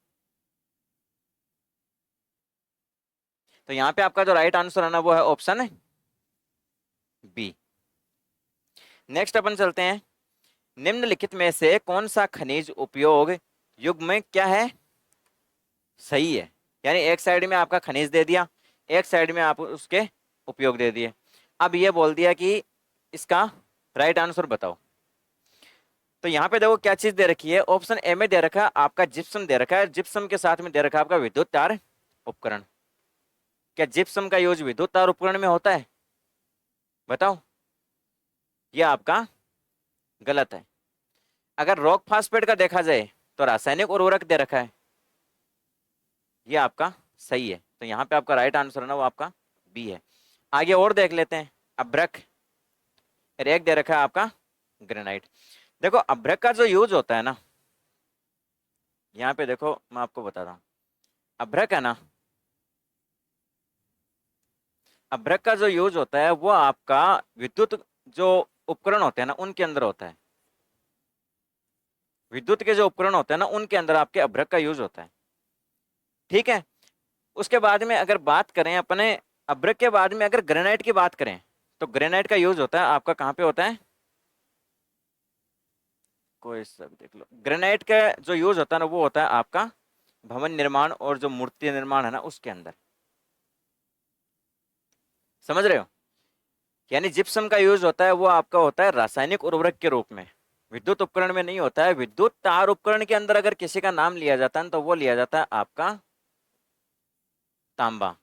तो यहाँ पे आपका जो राइट आंसर है ना, वो है ऑप्शन बी। नेक्स्ट अपन चलते हैं। निम्नलिखित में से कौन सा खनिज उपयोग युग में क्या है, सही है? यानी एक साइड में आपका खनिज दे दिया, एक साइड में आप उसके उपयोग दे दिए। अब ये बोल दिया कि इसका राइट आंसर बताओ। तो यहाँ पे देखो क्या चीज दे रखी है। ऑप्शन ए में दे रखा है आपका जिप्सम दे रखा है, जिप्सम के साथ में दे रखा है आपका विद्युत तार उपकरण। क्या जिप्सम का यूज विद्युत तार उपकरण में होता है? बताओ। ये आपका गलत है। अगर रॉक फास्फेट का देखा जाए तो रासायनिक उर्वरक दे रखा है, ये आपका सही है। तो यहाँ पे आपका राइट आंसर है ना, वो आपका बी है। आगे और देख लेते हैं। अभ्रक, रेक दे रखा है आपका ग्रेनाइट। देखो अभ्रक का जो यूज होता है ना, यहाँ पे देखो मैं आपको बता रहा हूँ। अभ्रक है ना, अभ्रक का जो यूज होता है वो आपका विद्युत जो उपकरण होते हैं ना, उनके अंदर होता है। विद्युत के जो उपकरण होते हैं ना, उनके अंदर आपके अभ्रक का यूज होता है। ठीक है। उसके बाद में अगर बात करें अपने अभ्रक के बाद में, अगर ग्रेनाइट की बात करें, तो ग्रेनाइट का यूज होता है आपका कहाँ पे होता है? कोई सब देख लो। ग्रेनाइट का जो यूज होता है ना, वो होता है आपका भवन निर्माण और जो मूर्ति निर्माण है ना, उसके अंदर। समझ रहे हो? यानी जिप्सम का यूज होता है वो आपका होता है रासायनिक उर्वरक के रूप में, विद्युत उपकरण में नहीं होता है। विद्युत तार उपकरण के अंदर अगर किसी का नाम लिया जाता है तो वो लिया जाता है आपका तांबा।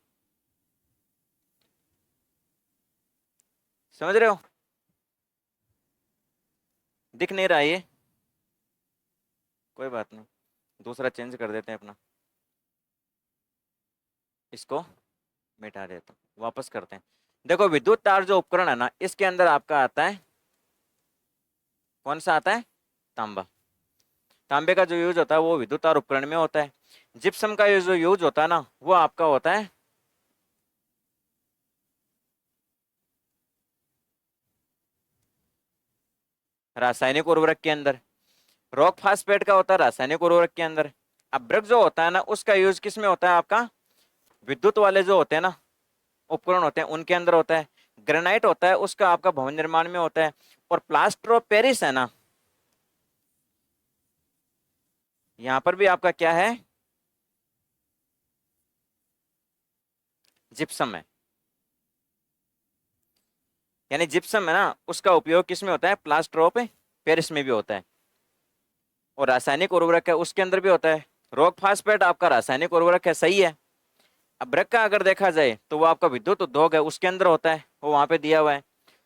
समझ रहे हो? दिख नहीं रहा ये? कोई बात नहीं, दूसरा चेंज कर देते हैं अपना, इसको मिटा देता हूं, वापस करते हैं। देखो विद्युत तार जो उपकरण है ना, इसके अंदर आपका आता है, कौन सा आता है? तांबा। तांबे का जो यूज होता है वो विद्युत तार उपकरण में होता है। जिप्सम का जो यूज होता है ना, वो आपका होता है रासायनिक उर्वरक के अंदर। रॉक फास्फेट का होता है रासायनिक उर्वरक के अंदर। अभ्रक जो होता है ना, उसका यूज किस में होता है आपका, विद्युत वाले जो होते हैं ना उपकरण होते हैं उनके अंदर होता है। ग्रेनाइट होता है उसका आपका भवन निर्माण में होता है। और प्लास्टर ऑफ पेरिस है ना, यहां पर भी आपका क्या है, जिप्सम है। यानी जिप्सम है ना, उसका उपयोग किस में होता है, प्लास्टर ऑफ पेरिस में भी होता है। और रासायनिक उर्वरक है उसके अंदर भी होता है। रॉक फास्फेट आपका रासायनिक उर्वरक है, सही है। अभ्रक का अगर देखा जाए तो वो आपका विद्युत उद्योग है उसके अंदर होता है, वो वहां पे दिया हुआ है।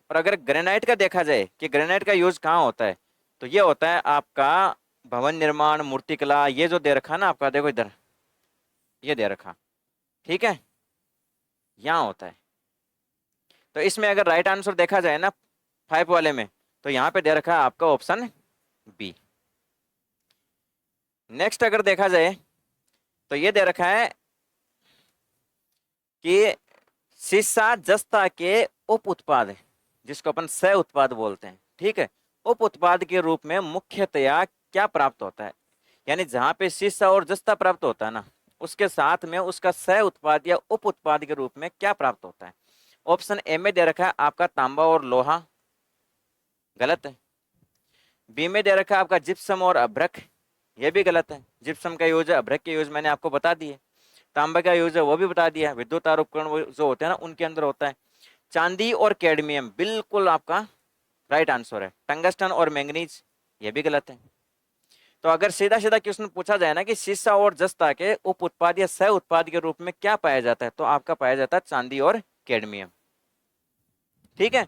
और अगर ग्रेनाइट का देखा जाए कि ग्रेनाइट का यूज कहाँ होता है, तो ये होता है आपका भवन निर्माण, मूर्तिकला, ये जो दे रखा है ना आपका, देखो इधर ये दे रखा, ठीक है, यहाँ होता है। तो इसमें अगर राइट आंसर देखा जाए ना 5 वाले में, तो यहाँ पे दे रखा है आपका ऑप्शन बी। नेक्स्ट अगर देखा जाए तो ये दे रखा है कि सीसा जस्ता के उप उत्पाद, जिसको अपन सह उत्पाद बोलते हैं, ठीक है, उप उत्पाद के रूप में मुख्यतया क्या प्राप्त होता है। यानी जहां पे सीसा और जस्ता प्राप्त होता है ना, उसके साथ में उसका सह उत्पाद या उप उत्पाद के रूप में क्या प्राप्त होता है। ऑप्शन ए में दे रखा है आपका तांबा और लोहा, गलत है। बी में दे रखा है आपका जिप्सम और अभ्रक, ये भी गलत है। जिप्सम का यूज है, अभ्रक के यूज मैंने आपको बता दिए। तांबा का यूज है वो भी बता दिया, विद्युत आरोप उपकरण वो जो होते हैं ना उनके अंदर होता है। चांदी और कैडमियम बिल्कुल आपका राइट आंसर है। टंगस्टन और मैंगनीज, ये भी गलत है। तो अगर सीधा सीधा क्वेश्चन पूछा जाए ना कि सीसा और जस्ता के उप उत्पाद या सह उत्पाद के रूप में क्या पाया जाता है, तो आपका पाया जाता है चांदी और कैडमियम, ठीक है।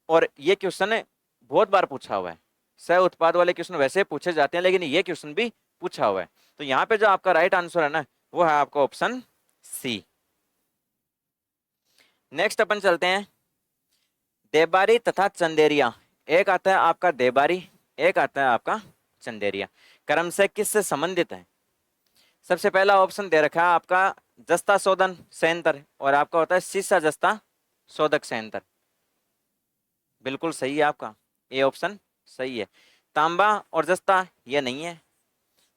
और ये क्वेश्चन बहुत बार पूछा हुआ है। सह उत्पाद वाले क्वेश्चन वैसे पूछे जाते हैं, लेकिन ये क्वेश्चन भी पूछा हुआ है। तो यहाँ पे जो आपका राइट आंसर है ना, वो है आपका ऑप्शन सी। नेक्स्ट अपन चलते हैं देबारी तथा चंदेरिया। एक आता है आपका देबारी, एक आता है आपका चंदेरिया, क्रम से किससे संबंधित है। सबसे पहला ऑप्शन दे रखा है आपका जस्ता शोधन संयंत्र, और आपका होता है सीसा जस्ता शोधक संयंत्र, बिल्कुल सही है आपका, ए ऑप्शन सही है। तांबा और जस्ता ये नहीं है।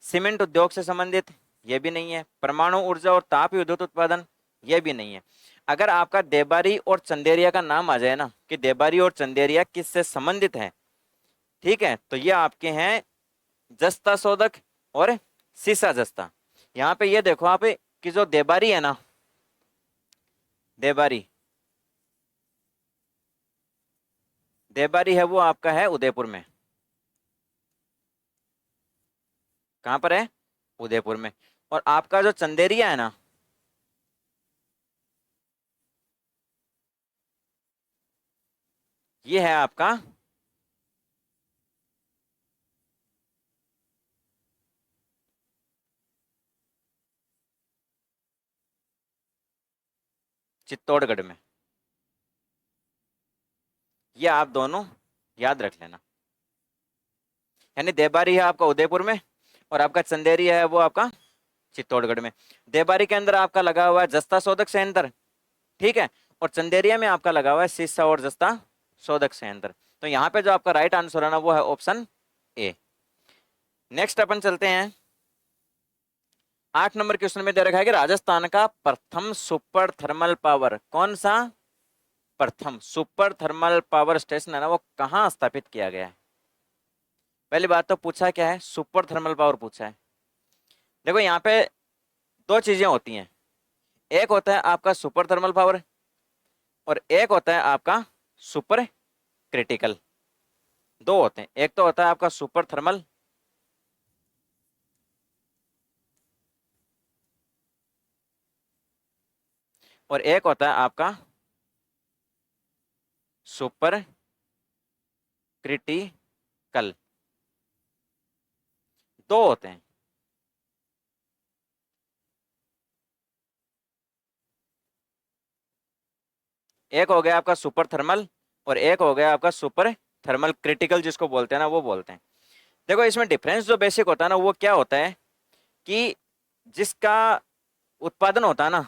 सीमेंट उद्योग से संबंधित ये भी नहीं है। परमाणु ऊर्जा और ताप विद्युत उत्पादन ये भी नहीं है। अगर आपका देबारी और चंदेरिया का नाम आ जाए ना कि देबारी और चंदेरिया किससे संबंधित है, ठीक है, तो ये आपके हैं जस्ता शोधक और सीसा जस्ता। यहाँ पे ये देखो आप कि जो देबारी है ना, देबारी देबारी है वो आपका है उदयपुर में। कहाँ पर है, उदयपुर में। और आपका जो चंदेरिया है ना, ये है आपका चित्तौड़गढ़ में। ये आप दोनों याद रख लेना। यानी देबारी है आपका उदयपुर में, और आपका चंदेरी है वो आपका चित्तौड़गढ़ में। देबारी के अंदर आपका लगा हुआ है जस्ता शोधक संयंत्र, ठीक है, और चंदेरिया में आपका लगा हुआ है सीसा और जस्ता शोधक संयंत्र। तो यहाँ पे जो आपका राइट आंसर है ना, वो है ऑप्शन ए। नेक्स्ट अपन चलते हैं 8 नंबर क्वेश्चन में दे रखा है कि राजस्थान का प्रथम सुपर थर्मल पावर, कौन सा प्रथम सुपर थर्मल पावर स्टेशन है ना, वो कहाँ स्थापित किया गया है। पहली बात तो पूछा क्या है, सुपर थर्मल पावर पूछा है। देखो यहाँ पे दो चीजें होती हैं, एक होता है आपका सुपर थर्मल पावर और एक होता है आपका सुपर क्रिटिकल। दो होते हैं, एक तो होता है आपका सुपर थर्मल और एक होता है आपका सुपर क्रिटिकल, दो होते हैं। एक हो गया आपका सुपर थर्मल और एक हो गया आपका सुपर थर्मल क्रिटिकल, जिसको बोलते हैं ना वो बोलते हैं। देखो इसमें डिफरेंस जो बेसिक होता है ना, वो क्या होता है कि जिसका उत्पादन होता है ना,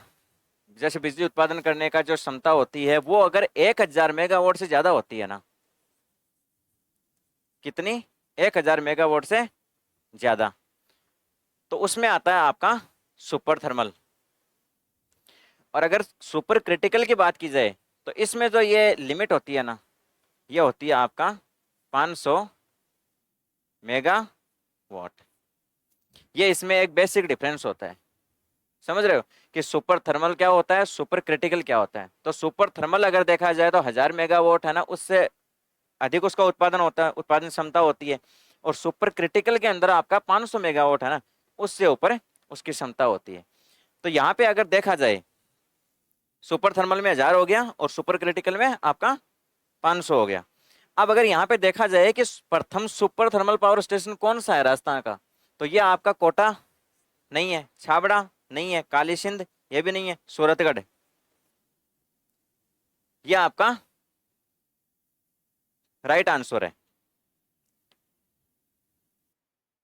जैसे बिजली उत्पादन करने का जो क्षमता होती है, वो अगर 1000 मेगावाट से ज्यादा होती है ना, कितनी, 1000 मेगावाट से ज्यादा, तो उसमें आता है आपका सुपर थर्मल। और अगर सुपर क्रिटिकल की बात की जाए तो इसमें जो ये लिमिट होती है ना, ये होती है आपका 500 मेगावाट। ये इसमें एक बेसिक डिफरेंस होता है, समझ रहे हो कि सुपर थर्मल क्या होता है, सुपर क्रिटिकल क्या होता है। तो सुपर थर्मल अगर देखा जाए तो 1000 मेगावाट है ना, उससे अधिक उसका उत्पादन होता है, उत्पादन क्षमता होती है। और सुपर क्रिटिकल के अंदर आपका 500 मेगावाट है ना, उससे ऊपर उसकी क्षमता होती है। तो यहाँ पे अगर देखा जाए सुपर थर्मल में 1000 हो गया और सुपर क्रिटिकल में आपका 500 हो गया। अब अगर यहाँ पे देखा जाए कि प्रथम सुपर थर्मल पावर स्टेशन कौन सा है राजस्थान का, तो ये आपका कोटा नहीं है, छाबड़ा नहीं है, काली सिंध ये भी नहीं है, सूरतगढ़ ये आपका राइट आंसर है।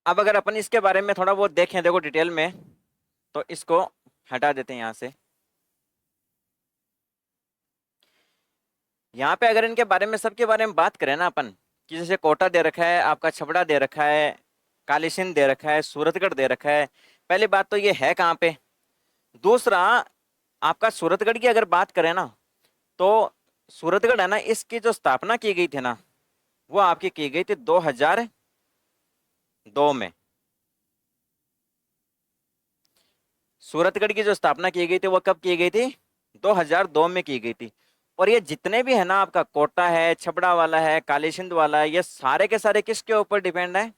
अब अगर अपन इसके बारे में थोड़ा बहुत देखें, देखो डिटेल में, तो इसको हटा देते हैं यहां से। यहाँ पे अगर इनके बारे में, सबके बारे में बात करें ना अपन, कि जैसे कोटा दे रखा है, आपका छबड़ा दे रखा है, काली सिंध दे रखा है, सूरतगढ़ दे रखा है। पहली बात तो ये है कहाँ पे। दूसरा, आपका सूरतगढ़ की अगर बात करें ना, तो सूरतगढ़ है ना, इसकी जो स्थापना की गई थी ना, वो आपकी की गई थी 2002 में। सूरतगढ़ की जो स्थापना की गई थी वो कब की गई थी, 2002 में की गई थी। और ये जितने भी है ना, आपका कोटा है, छबड़ा वाला है, काली सिंध वाला है, ये सारे के सारे किसके ऊपर डिपेंड है,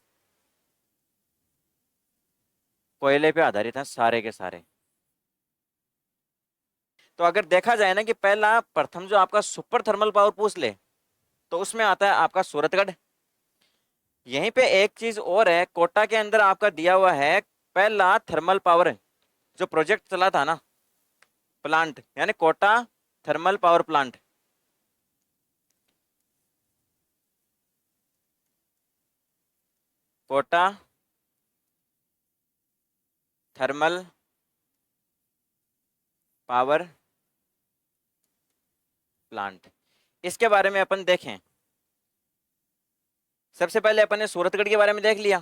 कोयले पे आधारित है सारे के सारे। तो अगर देखा जाए ना कि पहला प्रथम जो आपका सुपर थर्मल पावर पूछ ले, तो उसमें आता है आपका सूरतगढ़। यहीं पे एक चीज और है, कोटा के अंदर आपका दिया हुआ है पहला थर्मल पावर जो प्रोजेक्ट चला था ना, प्लांट, यानी Kota thermal power plant. Kota thermal power plant, इसके बारे में अपन देखें। सबसे पहले अपन ने सूरतगढ़ के बारे में देख लिया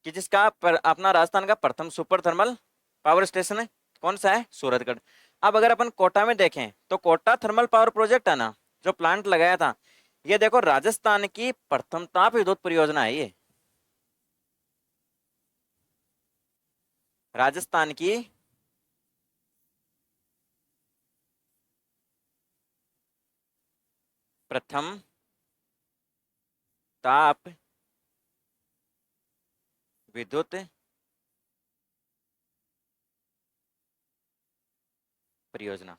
कि जिसका अपना राजस्थान का प्रथम सुपर थर्मल पावर स्टेशन है, कौन सा है, सूरतगढ़। अब अगर अपन कोटा में देखें तो कोटा थर्मल पावर प्रोजेक्ट है ना, जो प्लांट लगाया था, ये देखो राजस्थान की प्रथम ताप विद्युत परियोजना है ये, राजस्थान की प्रथम ताप विद्युत परियोजना,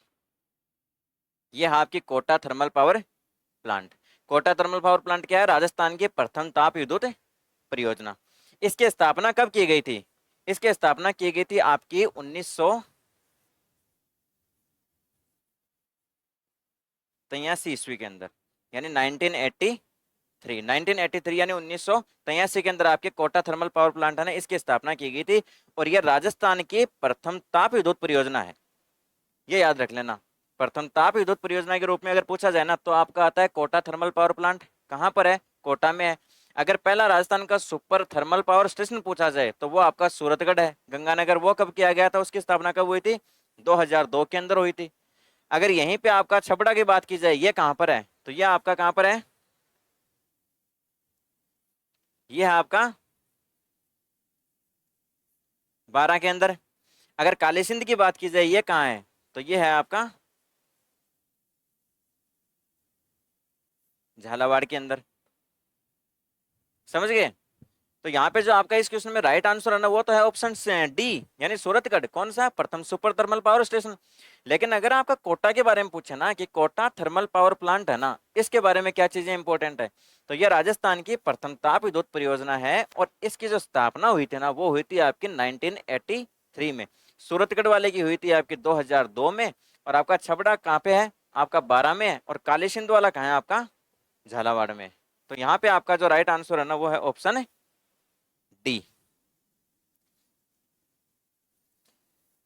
ये है आपकी Kota thermal power plant. Kota thermal power plant क्या है, राजस्थान की प्रथम ताप विद्युत परियोजना। इसकी स्थापना कब की गई थी, इसकी स्थापना की गई थी आपकी 1983 ईस्वी के अंदर, यानी 1983 यानी 1983 के अंदर आपके कोटा थर्मल पावर प्लांट है ना, इसकी स्थापना की गई थी। और यह राजस्थान की प्रथम ताप विद्युत परियोजना है, ये याद रख लेना। प्रथम ताप विद्युत परियोजना के रूप में अगर पूछा जाए ना, तो आपका आता है कोटा थर्मल पावर प्लांट, कहाँ पर है, कोटा में है। अगर पहला राजस्थान का सुपर थर्मल पावर स्टेशन पूछा जाए तो वो आपका सूरतगढ़ है, गंगानगर। वो कब किया गया था, उसकी स्थापना कब हुई थी, 2002 के अंदर हुई थी। अगर यहीं पे आपका छबड़ा की बात की जाए, ये कहाँ पर है, तो ये आपका कहाँ पर है, ये है आपका 12 के अंदर। अगर काली सिंध की बात की जाए, ये कहाँ है, तो ये है आपका झालावाड़ के अंदर, समझ गए। तो यहाँ पे जो आपका इस क्वेश्चन में राइट आंसर है ना, वो तो है ऑप्शन डी, यानी सूरतगढ़, कौन सा, प्रथम सुपर थर्मल पावर स्टेशन। लेकिन अगर आपका कोटा के बारे में पूछे ना कि कोटा थर्मल पावर प्लांट है ना, इसके बारे में क्या चीजें इंपॉर्टेंट है, तो ये राजस्थान की प्रथम ताप विद्युत परियोजना है। और इसकी जो स्थापना हुई थी ना, वो हुई थी आपकी 1983 में। सूरतगढ़ वाले की हुई थी आपकी 2002 में। और आपका छबड़ा कहाँ पे है, आपका 12 में है। और काली सिंध वाला कहाँ है, आपका झालावाड़ में। तो यहाँ पे आपका जो राइट आंसर है ना, वो है option D.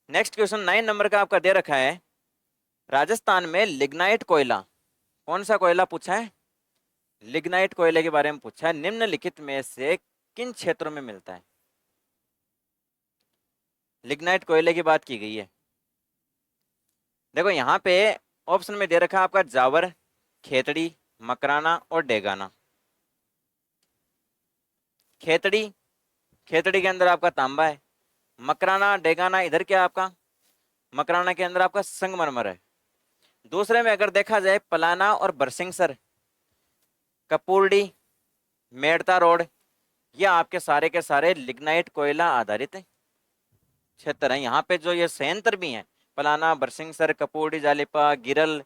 Next question 9 number का आपका दे रखा है, राजस्थान में लिग्नाइट कोयला, कौन सा कोयला पूछा है, लिग्नाइट कोयले के बारे में पूछा है, निम्नलिखित में से किन क्षेत्रों में मिलता है? लिग्नाइट कोयले की बात की गई है। देखो यहाँ पे ऑप्शन में दे रखा है आपका जावर, खेतड़ी, मकराना और डेगाना। खेतड़ी, खेतड़ी के अंदर आपका तांबा है। मकराना डेगाना इधर क्या है आपका? मकराना के अंदर आपका संगमरमर है। दूसरे में अगर देखा जाए पलाना और बरसिंगसर, कपूरडी, मेड़ता रोड, ये आपके सारे के सारे लिग्नाइट कोयला आधारित क्षेत्र हैं। यहाँ पे जो ये संयंत्र भी हैं, पलाना, बरसिंगसर, कपूरडी, जालिपा, गिरल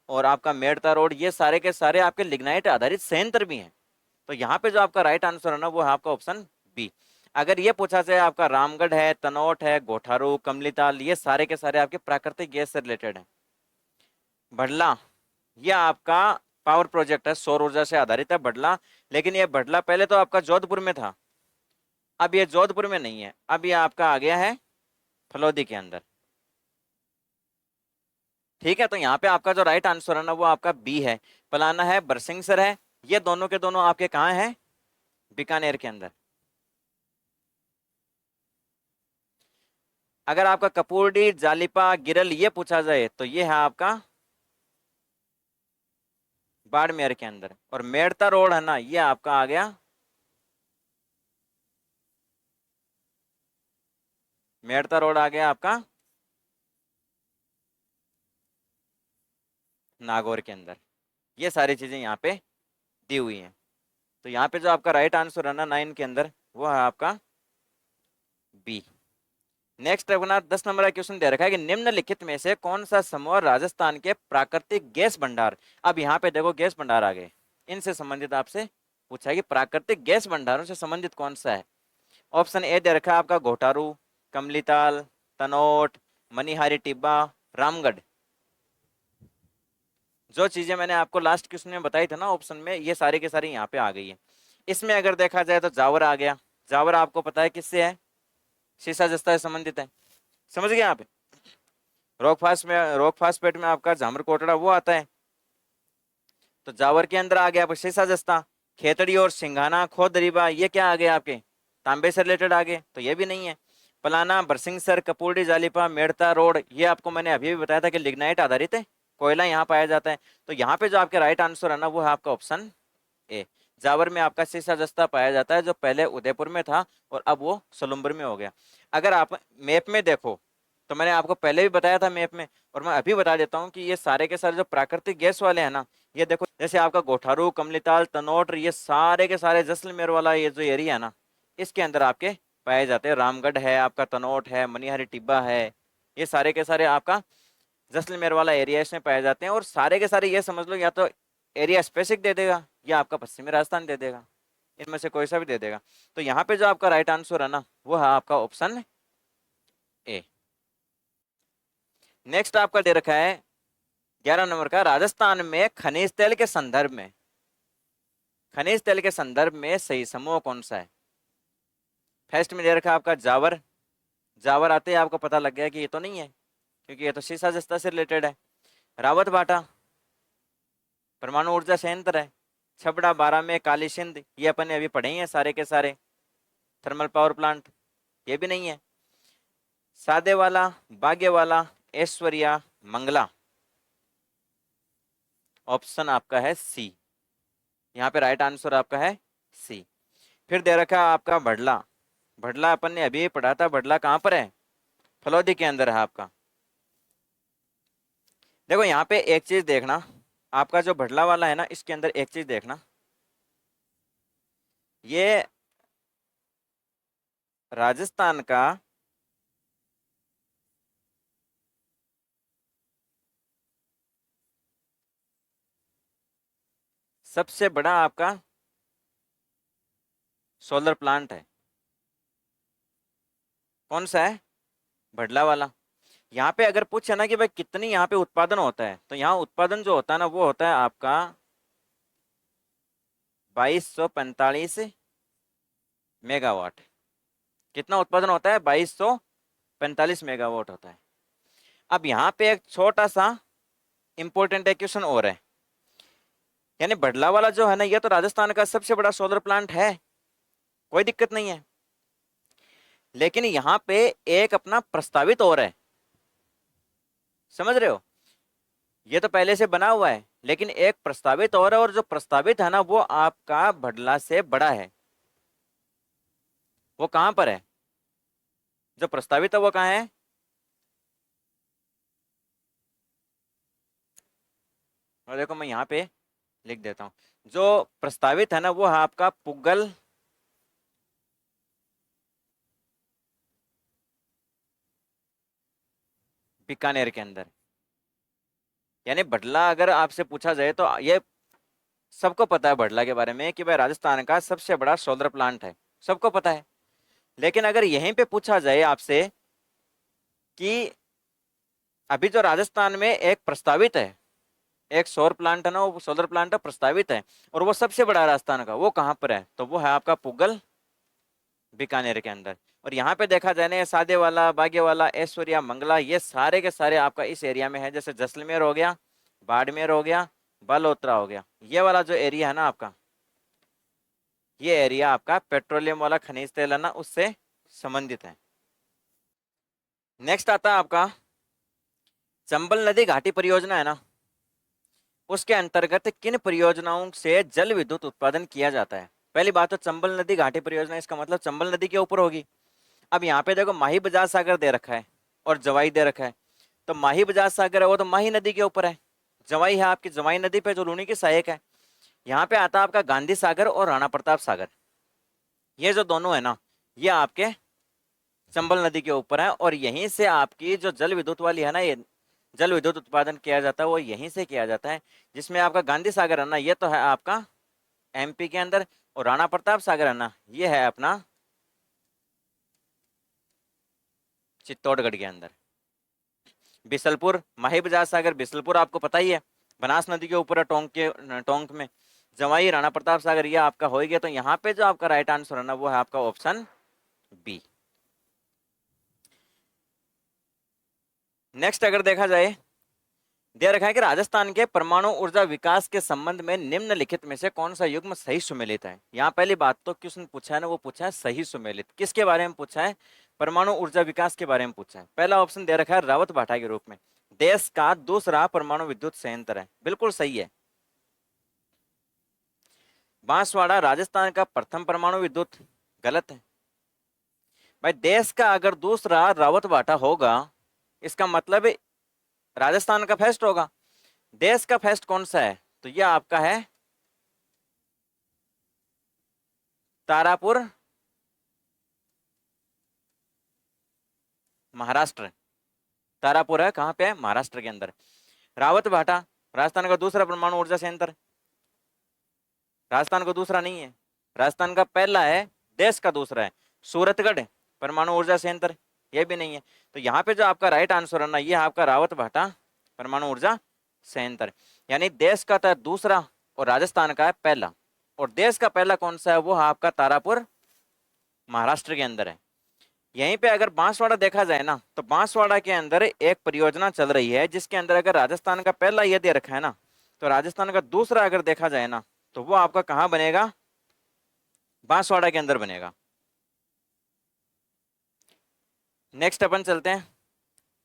और आपका मेड़ता रोड, ये सारे के सारे आपके लिग्नाइट आधारित संयंत्र भी हैं। तो यहाँ पे जो आपका राइट आंसर है ना, वो है आपका ऑप्शन बी। अगर ये पूछा जाए आपका रामगढ़ है, तनोट है, गोठारू, कमलीताल, ये सारे के सारे आपके प्राकृतिक गैस से रिलेटेड हैं। भडला, ये आपका पावर प्रोजेक्ट है, सौर ऊर्जा से आधारित है भडला। लेकिन ये भडला पहले तो आपका जोधपुर में था, अब ये जोधपुर में नहीं है, अब ये आपका आ गया है फलौदी के अंदर। ठीक है, तो यहाँ पे आपका जो राइट आंसर है ना, वो आपका बी है। पलाना है, बरसिंगसर है, ये दोनों के दोनों आपके कहाँ हैं? बीकानेर के अंदर। अगर आपका कपूरडी, जालिपा, गिरल ये पूछा जाए तो ये है आपका बाड़मेर के अंदर। और मेड़ता रोड है ना, ये आपका आ गया, मेड़ता रोड आ गया आपका नागौर के अंदर। ये सारी चीजें यहाँ पे दी हुई हैं। तो यहाँ पे जो आपका राइट आंसर है ना 9 के अंदर, वो है आपका बी। नेक्स्ट अपना 10 नंबर का क्वेश्चन दे रखा है कि निम्नलिखित में से कौन सा समूह राजस्थान के प्राकृतिक गैस भंडार। अब यहाँ पे देखो गैस भंडार आ गए, इनसे संबंधित आपसे पूछा है कि प्राकृतिक गैस भंडारों से संबंधित कौन सा है। ऑप्शन ए दे रखा है आपका घोटारू, कमलीताल, तनोट, मनिहारी टिब्बा, रामगढ़। जो चीजें मैंने आपको लास्ट क्वेश्चन में बताई थी ना ऑप्शन में, ये सारी की सारी यहाँ पे आ गई है। इसमें अगर देखा जाए तो जावर आ गया। जावर आपको पता है किससे है? सीसा जस्ता से संबंधित है। समझ गए आप? रॉक फास्फेट में आपका झामर कोटड़ा वो आता है। तो जावर के अंदर आ गया आपका सीसा जस्ता। खेतड़ी और सिंघाना, खोदरीबा, ये क्या आ गए आपके? तांबे से रिलेटेड आ गए, तो ये भी नहीं है। पलाना, बरसिंगसर, कपूरडी, जालिपा, मेड़ता रोड, ये आपको मैंने अभी भी बताया था कि लिग्नाइट आधारित है, कोयला यहाँ पाया जाता है। तो यहाँ पे जो आपके राइट आंसर है ना, वो है आपका ऑप्शन ए। जावर में आपका सीसा जस्ता पाया जाता है, जो पहले उदयपुर में था और अब वो सलुम्बर में हो गया। अगर आप मैप में देखो तो मैंने आपको पहले भी बताया था मैप में, और मैं अभी बता देता हूँ कि ये सारे के सारे जो प्राकृतिक गैस वाले हैं ना, ये देखो जैसे आपका गोठारू, कमलीताल, तनोट, ये सारे के सारे जैसलमेर वाला ये जो एरिया है ना, इसके अंदर आपके पाए जाते हैं। रामगढ़ है आपका, तनोट है, मनिहारी टिब्बा है, ये सारे के सारे आपका जैसलमेर वाला एरिया इसमें पाए जाते हैं। और सारे के सारे ये समझ लो, या तो एरिया स्पेसिफिक दे देगा या आपका पश्चिमी राजस्थान दे देगा, इनमें से कोई सा भी दे देगा। तो यहाँ पे जो आपका राइट आंसर है ना, वो है आपका ऑप्शन ए। नेक्स्ट आपका दे रखा है 11 नंबर का, राजस्थान में खनिज तेल के संदर्भ में, खनिज तेल के संदर्भ में सही समूह कौन सा है? फर्स्ट में दे रखा है आपका जावर। जावर आते ही आपको पता लग गया कि ये तो नहीं है, क्योंकि ये तो सीसा जस्ता से रिलेटेड है। रावत बाटा, परमाणु ऊर्जा संयंत्र है। छबड़ा, बारह में काली सिंध, ये अपन ने अभी पढ़े ही हैं सारे के सारे, थर्मल पावर प्लांट, ये भी नहीं है। सादे वाला, बागे वाला, ऐश्वर्या, मंगला, ऑप्शन आपका है सी। यहाँ पे राइट आंसर आपका है सी। फिर दे रखा है आपका भडला। भडला अपन ने अभी पढ़ा था, भडला कहाँ पर है? फलौदी के अंदर है आपका। देखो यहाँ पे एक चीज देखना, आपका जो भडला वाला है ना, इसके अंदर एक चीज देखना, ये राजस्थान का सबसे बड़ा आपका सोलर प्लांट है। कौन सा है? भडला वाला। यहाँ पे अगर पूछे ना कि भाई कितनी यहाँ पे उत्पादन होता है, तो यहाँ उत्पादन जो होता है ना, वो होता है आपका 2245 मेगावाट। कितना उत्पादन होता है? 2245 मेगावाट होता है। अब यहाँ पे एक छोटा सा इंपॉर्टेंट क्वेश्चन और है यानी बड़ला वाला जो है ना, ये तो राजस्थान का सबसे बड़ा सोलर प्लांट है, कोई दिक्कत नहीं है। लेकिन यहाँ पे एक अपना प्रस्तावित और है, समझ रहे हो? ये तो पहले से बना हुआ है, लेकिन एक प्रस्तावित और है, और जो प्रस्तावित है ना वो आपका भडला से बड़ा है। वो कहां पर है? जो प्रस्तावित है वो कहाँ है? और देखो मैं यहाँ पे लिख देता हूँ। जो प्रस्तावित है ना वो है आपका पुगल बीकानेर के अंदर। यानी भडला अगर आपसे पूछा जाए तो ये सबको पता है भडला के बारे में कि भाई राजस्थान का सबसे बड़ा सोलर प्लांट है, सबको पता है। लेकिन अगर यहीं पे पूछा जाए आपसे कि अभी जो राजस्थान में एक प्रस्तावित है, एक सौर प्लांट है ना, वो सोलर प्लांट है, प्रस्तावित है, और वो सबसे बड़ा है राजस्थान का, वो कहाँ पर है? तो वो है आपका पुगल बीकानेर के अंदर। और यहाँ पे देखा जाए ना, सादे वाला, बागे वाला, ऐश्वर्या, मंगला, ये सारे के सारे आपका इस एरिया में है। जैसे जैसलमेर हो गया, बाड़मेर हो गया, बालोतरा हो गया, ये वाला जो एरिया है ना आपका, ये एरिया आपका पेट्रोलियम वाला खनिज तेल है ना, उससे संबंधित है। नेक्स्ट आता है आपका चंबल नदी घाटी परियोजना है ना, उसके अंतर्गत किन परियोजनाओं से जल विद्युत उत्पादन किया जाता है? पहली बात तो चंबल नदी घाटी परियोजना, इसका मतलब चंबल नदी के ऊपर होगी। अब यहाँ पे देखो माही बजाज सागर दे रखा है और जवाई दे रखा है। तो माही बजाज सागर है वो तो माही नदी के ऊपर है। जवाई है आपकी जवाई नदी पे, जो लूनी की सहायक है। यहाँ पे आता है आपका गांधी सागर और राणा प्रताप सागर, ये जो दोनों है ना, ये आपके चंबल नदी के ऊपर है। और यहीं से आपकी जो जल विद्युत वाली है ना, ये जल विद्युत उत्पादन किया जाता है, वो यहीं से किया जाता है। जिसमें आपका गांधी सागर है ना, ये तो है आपका एमपी के अंदर, और राणा प्रताप सागर है ना, ये है अपना चित्तौड़गढ़ के अंदर। बिसलपुर, माही बजाज सागर, बिसलपुर आपको पता ही है, बनास नदी के ऊपर है, टोंक में। जवाई, राणा प्रताप सागर, ये आपका हो गया। तो यहाँ पे जो आपका राइट आंसर है ना, वो है आपका ऑप्शन बी। नेक्स्ट अगर देखा जाए, दे रखा है कि राजस्थान के परमाणु ऊर्जा विकास के संबंध में निम्नलिखित में से कौन सा युग्म सही सुमेलित है? यहाँ पहली बात तो क्वेश्चन पूछा है ना, वो पूछा है सही सुमेलित। किसके बारे में पूछा है? परमाणु ऊर्जा विकास के बारे में पूछा है। पहला ऑप्शन दे रखा है रावत भाटा के रूप में, देश का दूसरा परमाणु विद्युत संयंत्र है, बिल्कुल सही है। बांसवाड़ा राजस्थान का प्रथम परमाणु विद्युत, गलत है। भाई देश का अगर दूसरा रावत भाटा होगा, इसका मतलब राजस्थान का फर्स्ट होगा। देश का फर्स्ट कौन सा है? तो यह आपका है तारापुर, महाराष्ट्र। तारापुर है कहाँ पे है? महाराष्ट्र के अंदर। रावत भाटा राजस्थान का दूसरा परमाणु ऊर्जा संयंत्र, राजस्थान का दूसरा नहीं है, राजस्थान का पहला है, देश का दूसरा है। सूरतगढ़ परमाणु ऊर्जा संयंत्र, ये भी नहीं है। तो यहाँ पे जो आपका राइट आंसर है ना, ये आपका रावत भाटा परमाणु ऊर्जा संयंत्र। यानी देश का था दूसरा और राजस्थान का है पहला। और देश का पहला कौन सा है? वो है आपका तारापुर, महाराष्ट्र के अंदर है। यहीं पे अगर बांसवाड़ा देखा जाए ना, तो बांसवाड़ा के अंदर एक परियोजना चल रही है, जिसके अंदर अगर राजस्थान का पहला ये दे रखा है ना, तो राजस्थान का दूसरा अगर देखा जाए ना, तो वो आपका कहाँ बनेगा? बांसवाड़ा के अंदर बनेगा। नेक्स्ट अपन चलते हैं,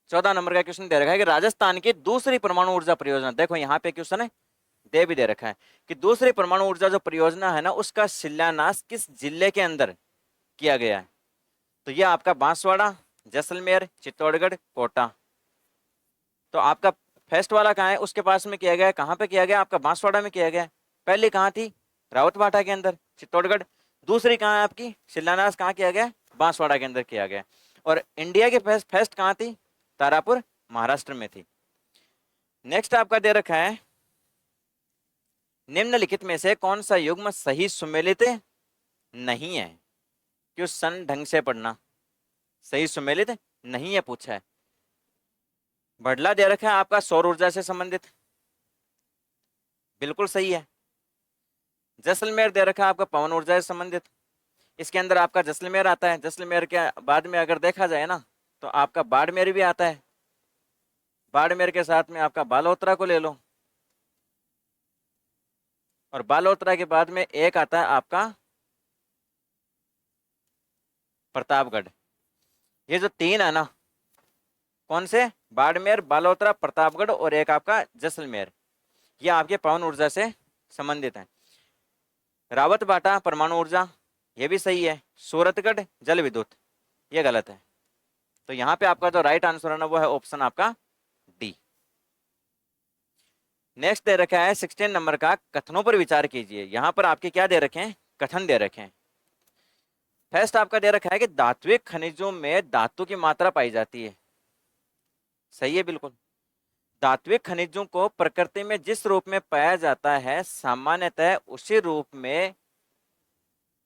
14 नंबर का क्वेश्चन दे रखा है कि राजस्थान की दूसरी परमाणु ऊर्जा परियोजना, देखो यहाँ पे क्वेश्चन है, दे भी दे रखा है कि दूसरी परमाणु ऊर्जा जो परियोजना है ना, उसका शिलान्यास किस जिले के अंदर किया गया है? तो ये आपका बांसवाड़ा, जैसलमेर, चित्तौड़गढ़, कोटा। तो आपका फर्स्ट वाला कहाँ है? उसके पास में किया गया है। कहाँ पे किया गया? आपका बांसवाड़ा में किया गया है। पहली कहाँ थी? रावतभाटा के अंदर, चित्तौड़गढ़। दूसरी कहाँ है आपकी? शिलान्यास कहाँ किया गया? बांसवाड़ा के अंदर किया गया। और इंडिया की फर्स्ट कहाँ थी? तारापुर, महाराष्ट्र में थी। नेक्स्ट आपका दे रखा है, निम्नलिखित में से कौन सा युग्म सही सुमेलित नहीं है? क्वेश्चन ढंग से पढ़ना, सही सुमेलित नहीं है पूछा है। बढ़ला दे रखा है आपका सौर ऊर्जा से संबंधित, बिल्कुल सही है। जैसलमेर दे रखा है आपका पवन ऊर्जा से संबंधित, इसके अंदर आपका जैसलमेर आता है। जैसलमेर के बाद में अगर देखा जाए ना, तो आपका बाड़मेर भी आता है। बाड़मेर के साथ में आपका बालोतरा को ले लो। और बालोतरा के बाद में एक आता है आपका प्रतापगढ़। ये जो तीन है ना, कौन से, बाड़मेर, बालोतरा, प्रतापगढ़ और एक आपका जैसलमेर, ये आपके पवन ऊर्जा से संबंधित है। रावत बाटा परमाणु ऊर्जा, ये भी सही है। सूरतगढ़ जल विद्युत, ये गलत है। तो यहाँ पे आपका जो राइट आंसर है ना वो है ऑप्शन आपका डी। नेक्स्ट दे रखा है 16 नंबर का, कथनों पर विचार कीजिए। यहाँ पर आपके क्या दे रखे हैं, कथन दे रखे हैं। फर्स्ट आपका दे रखा है कि धात्विक खनिजों में धातु की मात्रा पाई जाती है। सही है बिल्कुल। धात्विक खनिजों को प्रकृति में जिस रूप में पाया जाता है सामान्यतः उसी रूप में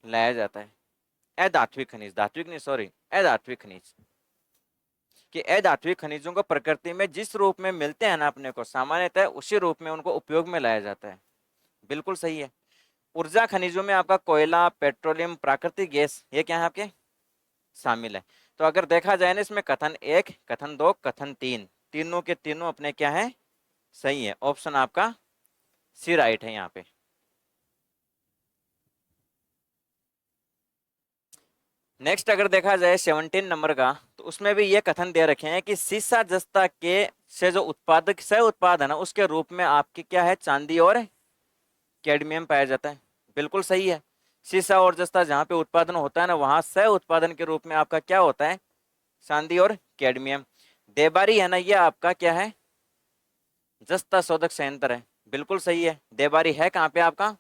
लाया जाता है। अधात्विक खनिज, धात्विक नहीं सॉरी, अधात्विक खनिज, कि अधात्विक खनिजों को प्रकृति में जिस रूप में मिलते हैं ना अपने को, सामान्यतः उसी रूप में उनको उपयोग में लाया जाता है। बिल्कुल सही है। ऊर्जा खनिजों में आपका कोयला, पेट्रोलियम, प्राकृतिक गैस, ये क्या है आपके शामिल है। तो अगर देखा जाए ना इसमें कथन एक, कथन दो, कथन तीन, तीनों के तीनों अपने क्या है, सही है। ऑप्शन आपका सी राइट है यहाँ पे। नेक्स्ट अगर देखा जाए 17 नंबर का, तो उसमें भी ये कथन दे रखे हैं कि सीसा जस्ता के से जो उत्पादक सह उत्पाद है ना उसके रूप में आपके क्या है, चांदी और कैडमियम पाया जाता है। बिल्कुल सही है। सीसा और जस्ता जहाँ पे उत्पादन होता है ना वहां सह उत्पादन के रूप में आपका क्या होता है, चांदी और कैडमियम। देबारी है ना, ये आपका क्या है, जस्ता शोधक संयंत्र है। बिल्कुल सही है। देबारी है कहाँ पे आपका,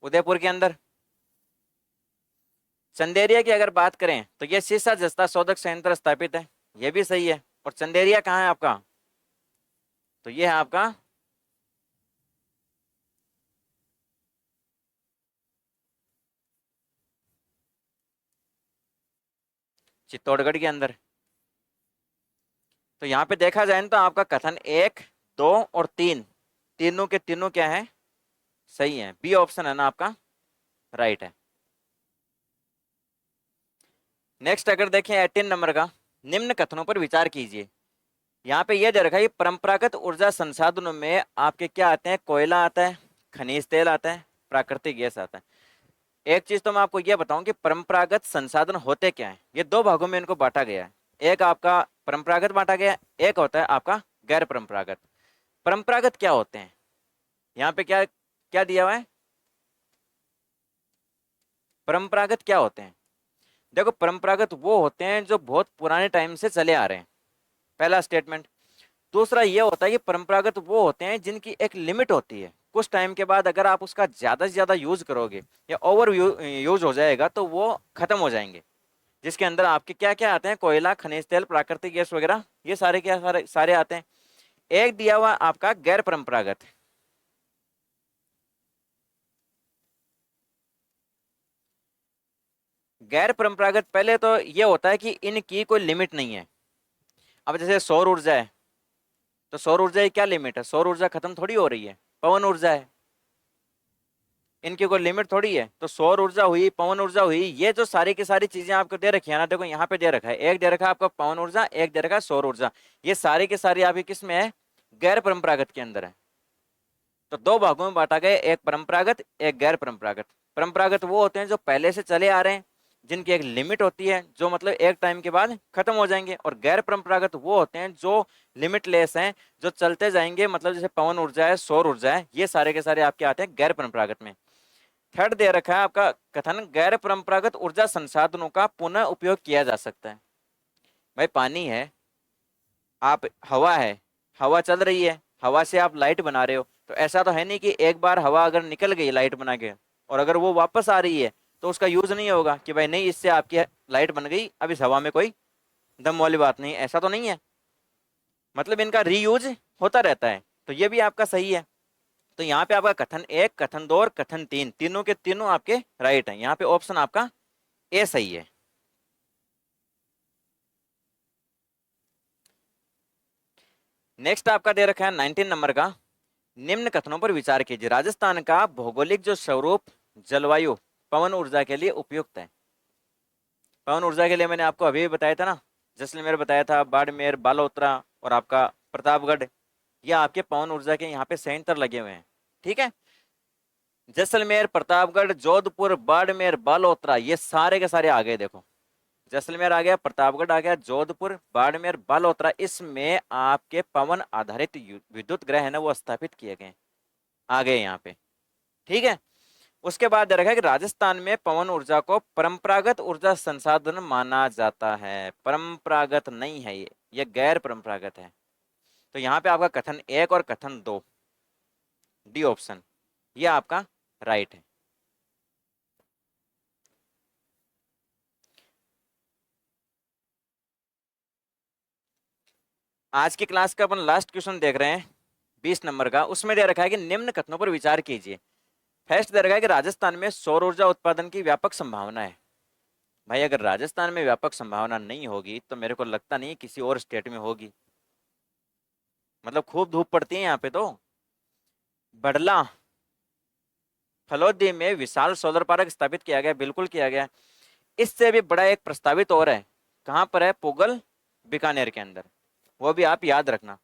उदयपुर के अंदर। चंदेरिया की अगर बात करें तो ये सीसा जस्ता शोधक संयंत्र स्थापित है, ये भी सही है। और चंदेरिया कहाँ है आपका, तो ये है आपका चित्तौड़गढ़ के अंदर। तो यहाँ पे देखा जाए तो आपका कथन एक, दो और तीन, तीनों के तीनों क्या है, सही है। बी ऑप्शन है ना आपका राइट है। नेक्स्ट अगर देखें 18 नंबर का, निम्न कथनों पर विचार कीजिए। यहाँ पे ये दे रखा है परंपरागत ऊर्जा संसाधनों में आपके क्या आते हैं, कोयला आता है, खनिज तेल आता है, प्राकृतिक गैस आता है। एक चीज तो मैं आपको ये बताऊं कि परंपरागत संसाधन होते क्या है, ये दो भागों में इनको बांटा गया है। एक आपका परंपरागत बांटा गया है, एक होता है आपका गैर परंपरागत। परंपरागत क्या होते हैं, यहाँ पे क्या क्या दिया हुआ है, परंपरागत क्या होते हैं। देखो परंपरागत वो होते हैं जो बहुत पुराने टाइम से चले आ रहे हैं, पहला स्टेटमेंट। दूसरा ये होता है कि परंपरागत वो होते हैं जिनकी एक लिमिट होती है, कुछ टाइम के बाद अगर आप उसका ज्यादा से ज्यादा यूज करोगे या ओवर यूज हो जाएगा तो वो खत्म हो जाएंगे। जिसके अंदर आपके क्या क्या आते हैं, कोयला, खनिज तेल, प्राकृतिक गैस वगैरह, ये सारे क्या सारे सारे आते हैं। एक दिया हुआ आपका गैर परंपरागत। गैर परंपरागत पहले तो ये होता है कि इनकी कोई लिमिट नहीं है। अब जैसे सौर ऊर्जा है, तो सौर ऊर्जा की क्या लिमिट है, सौर ऊर्जा खत्म थोड़ी हो रही है। पवन ऊर्जा है, इनकी कोई लिमिट थोड़ी है। तो सौर ऊर्जा हुई, पवन ऊर्जा हुई, ये जो सारी की सारी चीजें आपको दे रखी है ना, देखो यहाँ पे दे रखा है, एक दे रखा है आपका पवन ऊर्जा, एक दे रखा है सौर ऊर्जा। ये सारी की सारी आपकी किस में है, गैर परंपरागत के अंदर है। तो दो भागों में बांटा गया, एक परंपरागत एक गैर परंपरागत। परंपरागत वो होते हैं जो पहले से चले आ रहे हैं, जिनकी एक लिमिट होती है, जो मतलब एक टाइम के बाद खत्म हो जाएंगे। और गैर परंपरागत वो होते हैं जो लिमिटलेस हैं, जो चलते जाएंगे, मतलब जैसे पवन ऊर्जा है, सौर ऊर्जा है, ये सारे के सारे आपके आते हैं गैर परंपरागत में। थर्ड दे रखा है आपका कथन, गैर परंपरागत ऊर्जा संसाधनों का पुनः उपयोग किया जा सकता है। भाई पानी है, आप हवा है, हवा चल रही है, हवा से आप लाइट बना रहे हो, तो ऐसा तो है नहीं कि एक बार हवा अगर निकल गई लाइट बना के और अगर वो वापस आ रही है तो उसका यूज नहीं होगा कि भाई नहीं इससे आपकी लाइट बन गई, अब इस हवा में कोई दम वाली बात नहीं, ऐसा तो नहीं है। मतलब इनका रीयूज होता रहता है। तो ये भी आपका सही है। तो यहाँ पे आपका कथन एक, कथन दो और कथन तीन, तीनों के तीनों आपके राइट हैं। यहाँ पे ऑप्शन आपका ए सही है। नेक्स्ट आपका दे रखा है 19 नंबर का, निम्न कथनों पर विचार कीजिए। राजस्थान का भौगोलिक जो स्वरूप, जलवायु पवन ऊर्जा के लिए उपयुक्त है। पवन ऊर्जा के लिए मैंने आपको अभी भी बताया था ना, जैसलमेर बताया था, बाड़मेर, बालोतरा और आपका प्रतापगढ़, ये आपके पवन ऊर्जा के यहाँ पे संयंत्र लगे हुए हैं। ठीक है, जैसलमेर, प्रतापगढ़, जोधपुर, बाड़मेर, बालोतरा, ये सारे के सारे आ गए। देखो, जैसलमेर आ गया, प्रतापगढ़ आ गया, जोधपुर, बाड़मेर, बालोतरा, इसमें आपके पवन आधारित विद्युत ग्रह है ना वो स्थापित किए गए, आ गए यहाँ पे। ठीक है, उसके बाद दे रखा है कि राजस्थान में पवन ऊर्जा को परंपरागत ऊर्जा संसाधन माना जाता है। परंपरागत नहीं है ये गैर परंपरागत है। तो यहाँ पे आपका कथन 1 और कथन 2, डी ऑप्शन, ये आपका राइट है। आज की क्लास का अपन लास्ट क्वेश्चन देख रहे हैं 20 नंबर का। उसमें दे रखा है कि निम्न कथनों पर विचार कीजिए। फर्स्ट दे रखा है कि राजस्थान में सौर ऊर्जा उत्पादन की व्यापक संभावना है। भाई अगर राजस्थान में व्यापक संभावना नहीं होगी तो मेरे को लगता नहीं किसी और स्टेट में होगी। मतलब खूब धूप पड़ती है यहाँ पे। तो बड़ला फलोदी में विशाल सोलर पार्क स्थापित किया गया, बिल्कुल किया गया। इससे भी बड़ा एक प्रस्तावित और है, कहां पर है? पुगल, बीकानेर के अंदर, वो भी आप याद रखना।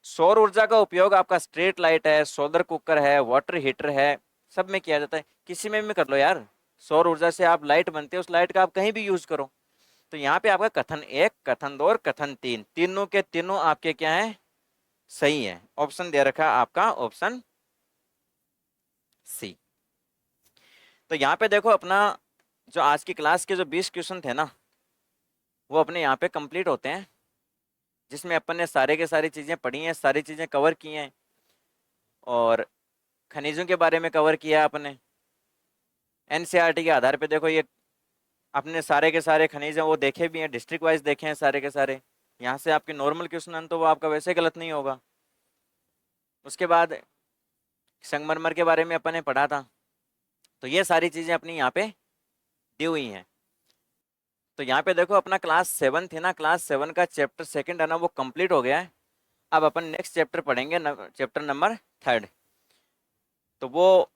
सौर ऊर्जा का उपयोग आपका स्ट्रीट लाइट है, सोलर कुकर है, वाटर हीटर है, सब में किया जाता है। किसी में भी कर लो यार, सौर ऊर्जा से आप लाइट बनती है, उस लाइट का आप कहीं भी यूज करो। तो यहाँ पे आपका कथन 1, कथन 2 और कथन 3, तीनों के तीनों आपके क्या है? सही है। ऑप्शन दे रखा है आपका ऑप्शन सी। तो यहाँ पे देखो अपना जो आज की क्लास के जो 20 क्वेश्चन थे ना वो अपने यहाँ पे कंप्लीट होते हैं, जिसमें अपन ने सारे के सारी चीज़ें पढ़ी हैं, सारी चीज़ें कवर की हैं। और खनिजों के बारे में कवर किया आपने। एनसीईआरटी के आधार पे देखो ये अपने सारे के सारे खनिज हैं वो देखे भी हैं, डिस्ट्रिक्ट वाइज देखे हैं सारे के सारे। यहाँ से आपके नॉर्मल क्वेश्चन तो वो आपका वैसे गलत नहीं होगा। उसके बाद संगमरमर के बारे में अपन ने पढ़ा था। तो ये सारी चीज़ें अपनी यहाँ पे दी हुई हैं। तो यहाँ पे देखो अपना क्लास 7 थी ना, क्लास 7 का चैप्टर 2 है ना वो कंप्लीट हो गया है। अब अपन नेक्स्ट चैप्टर पढ़ेंगे, चैप्टर नंबर 3। तो वो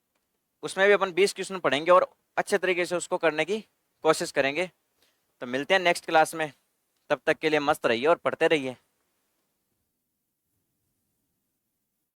उसमें भी अपन 20 क्वेश्चन पढ़ेंगे और अच्छे तरीके से उसको करने की कोशिश करेंगे। तो मिलते हैं नेक्स्ट क्लास में, तब तक के लिए मस्त रहिए और पढ़ते रहिए।